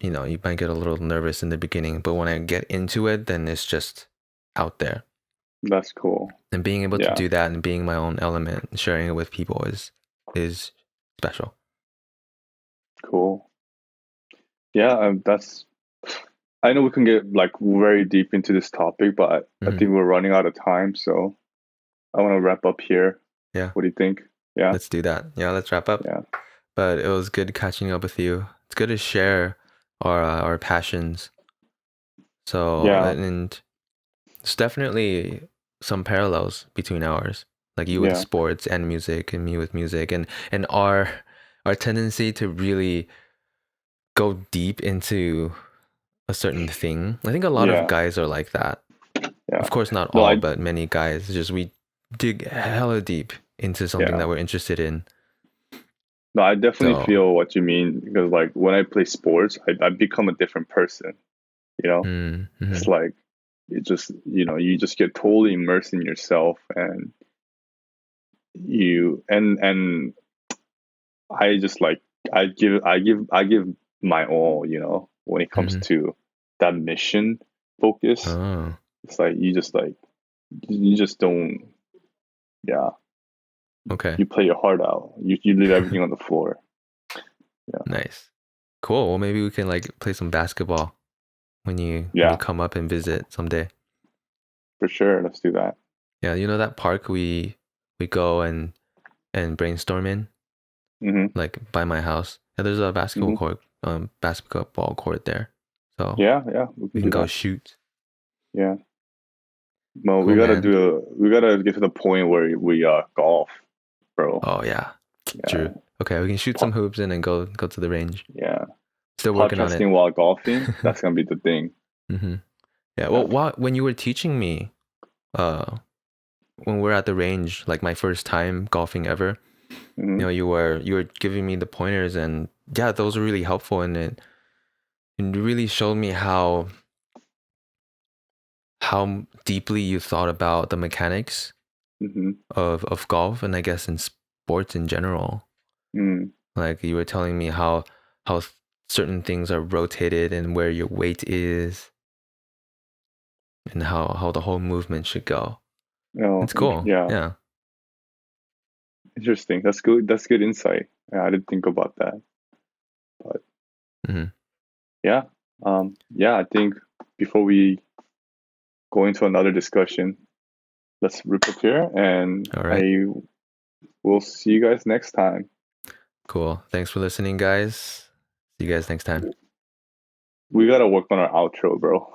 a little nervous in the beginning, but when I get into it, then it's just out there. That's cool. And being able to Yeah, do that and being my own element, and sharing it with people is special. cool. Yeah, that's. I know we can get like very deep into this topic, but I Hmm. think we're running out of time, so I want to wrap up here. Yeah, What do you think? Yeah, let's do that. Yeah, let's wrap up. yeah, But it was good catching up with you. It's good to share our passions. So yeah. and there's definitely some parallels between ours. like you with Yeah. sports and music, and me with music, and our tendency to really go deep into a certain thing. I think a lot of Yeah. guys are like that. Yeah. Of course, not No, all, but many guys. Just we dig hella deep into something yeah. that we're interested in. No, I definitely So, feel what you mean because like when I play sports, I become a different person. You know, it's mm-hmm. like it just you just get totally immersed in yourself, and and I just like I give my all. When it comes Mm-hmm. to that mission focus, Oh, it's like you just don't. Yeah, okay. you play your heart out. You leave everything on the floor. Yeah, Nice. Cool. Well, maybe we can like play some basketball when you yeah, come up and visit someday. for sure. Let's do that. Yeah, you know that park we go and brainstorm in, Hmm. like by my house. Yeah, there's a Hmm. basketball court there. So Yeah, yeah, we we can can do go that. shoot. Yeah. Well, Cool, man. we gotta get to the point where we golf, bro. Oh yeah. Yeah, True. Okay, we can shoot some po- hoops and then go to the range. yeah. Still working on it. Podcasting while golfing, that's gonna be the thing. hmm Yeah. Yeah. Well, when you were teaching me, uh, when we are at the range, like my first time golfing ever, Hmm. you were giving me the pointers, and yeah, those were really helpful, and it really showed me how deeply you thought about the mechanics Hmm. of golf, and I guess in sports in general. Mm. Like you were telling me how certain things are rotated and where your weight is, and how the whole movement should go. Oh, It's cool. yeah. Yeah. Interesting. That's good. That's good insight. Yeah, I didn't think about that. But hmm yeah, yeah. I think before we go into another discussion, let's wrap up here, and All right. I will see you guys next time. Cool. Thanks for listening, guys. See you guys next time. We gotta work on our outro, bro.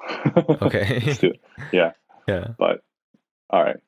Okay. Let's do it. Yeah, Yeah. but all right.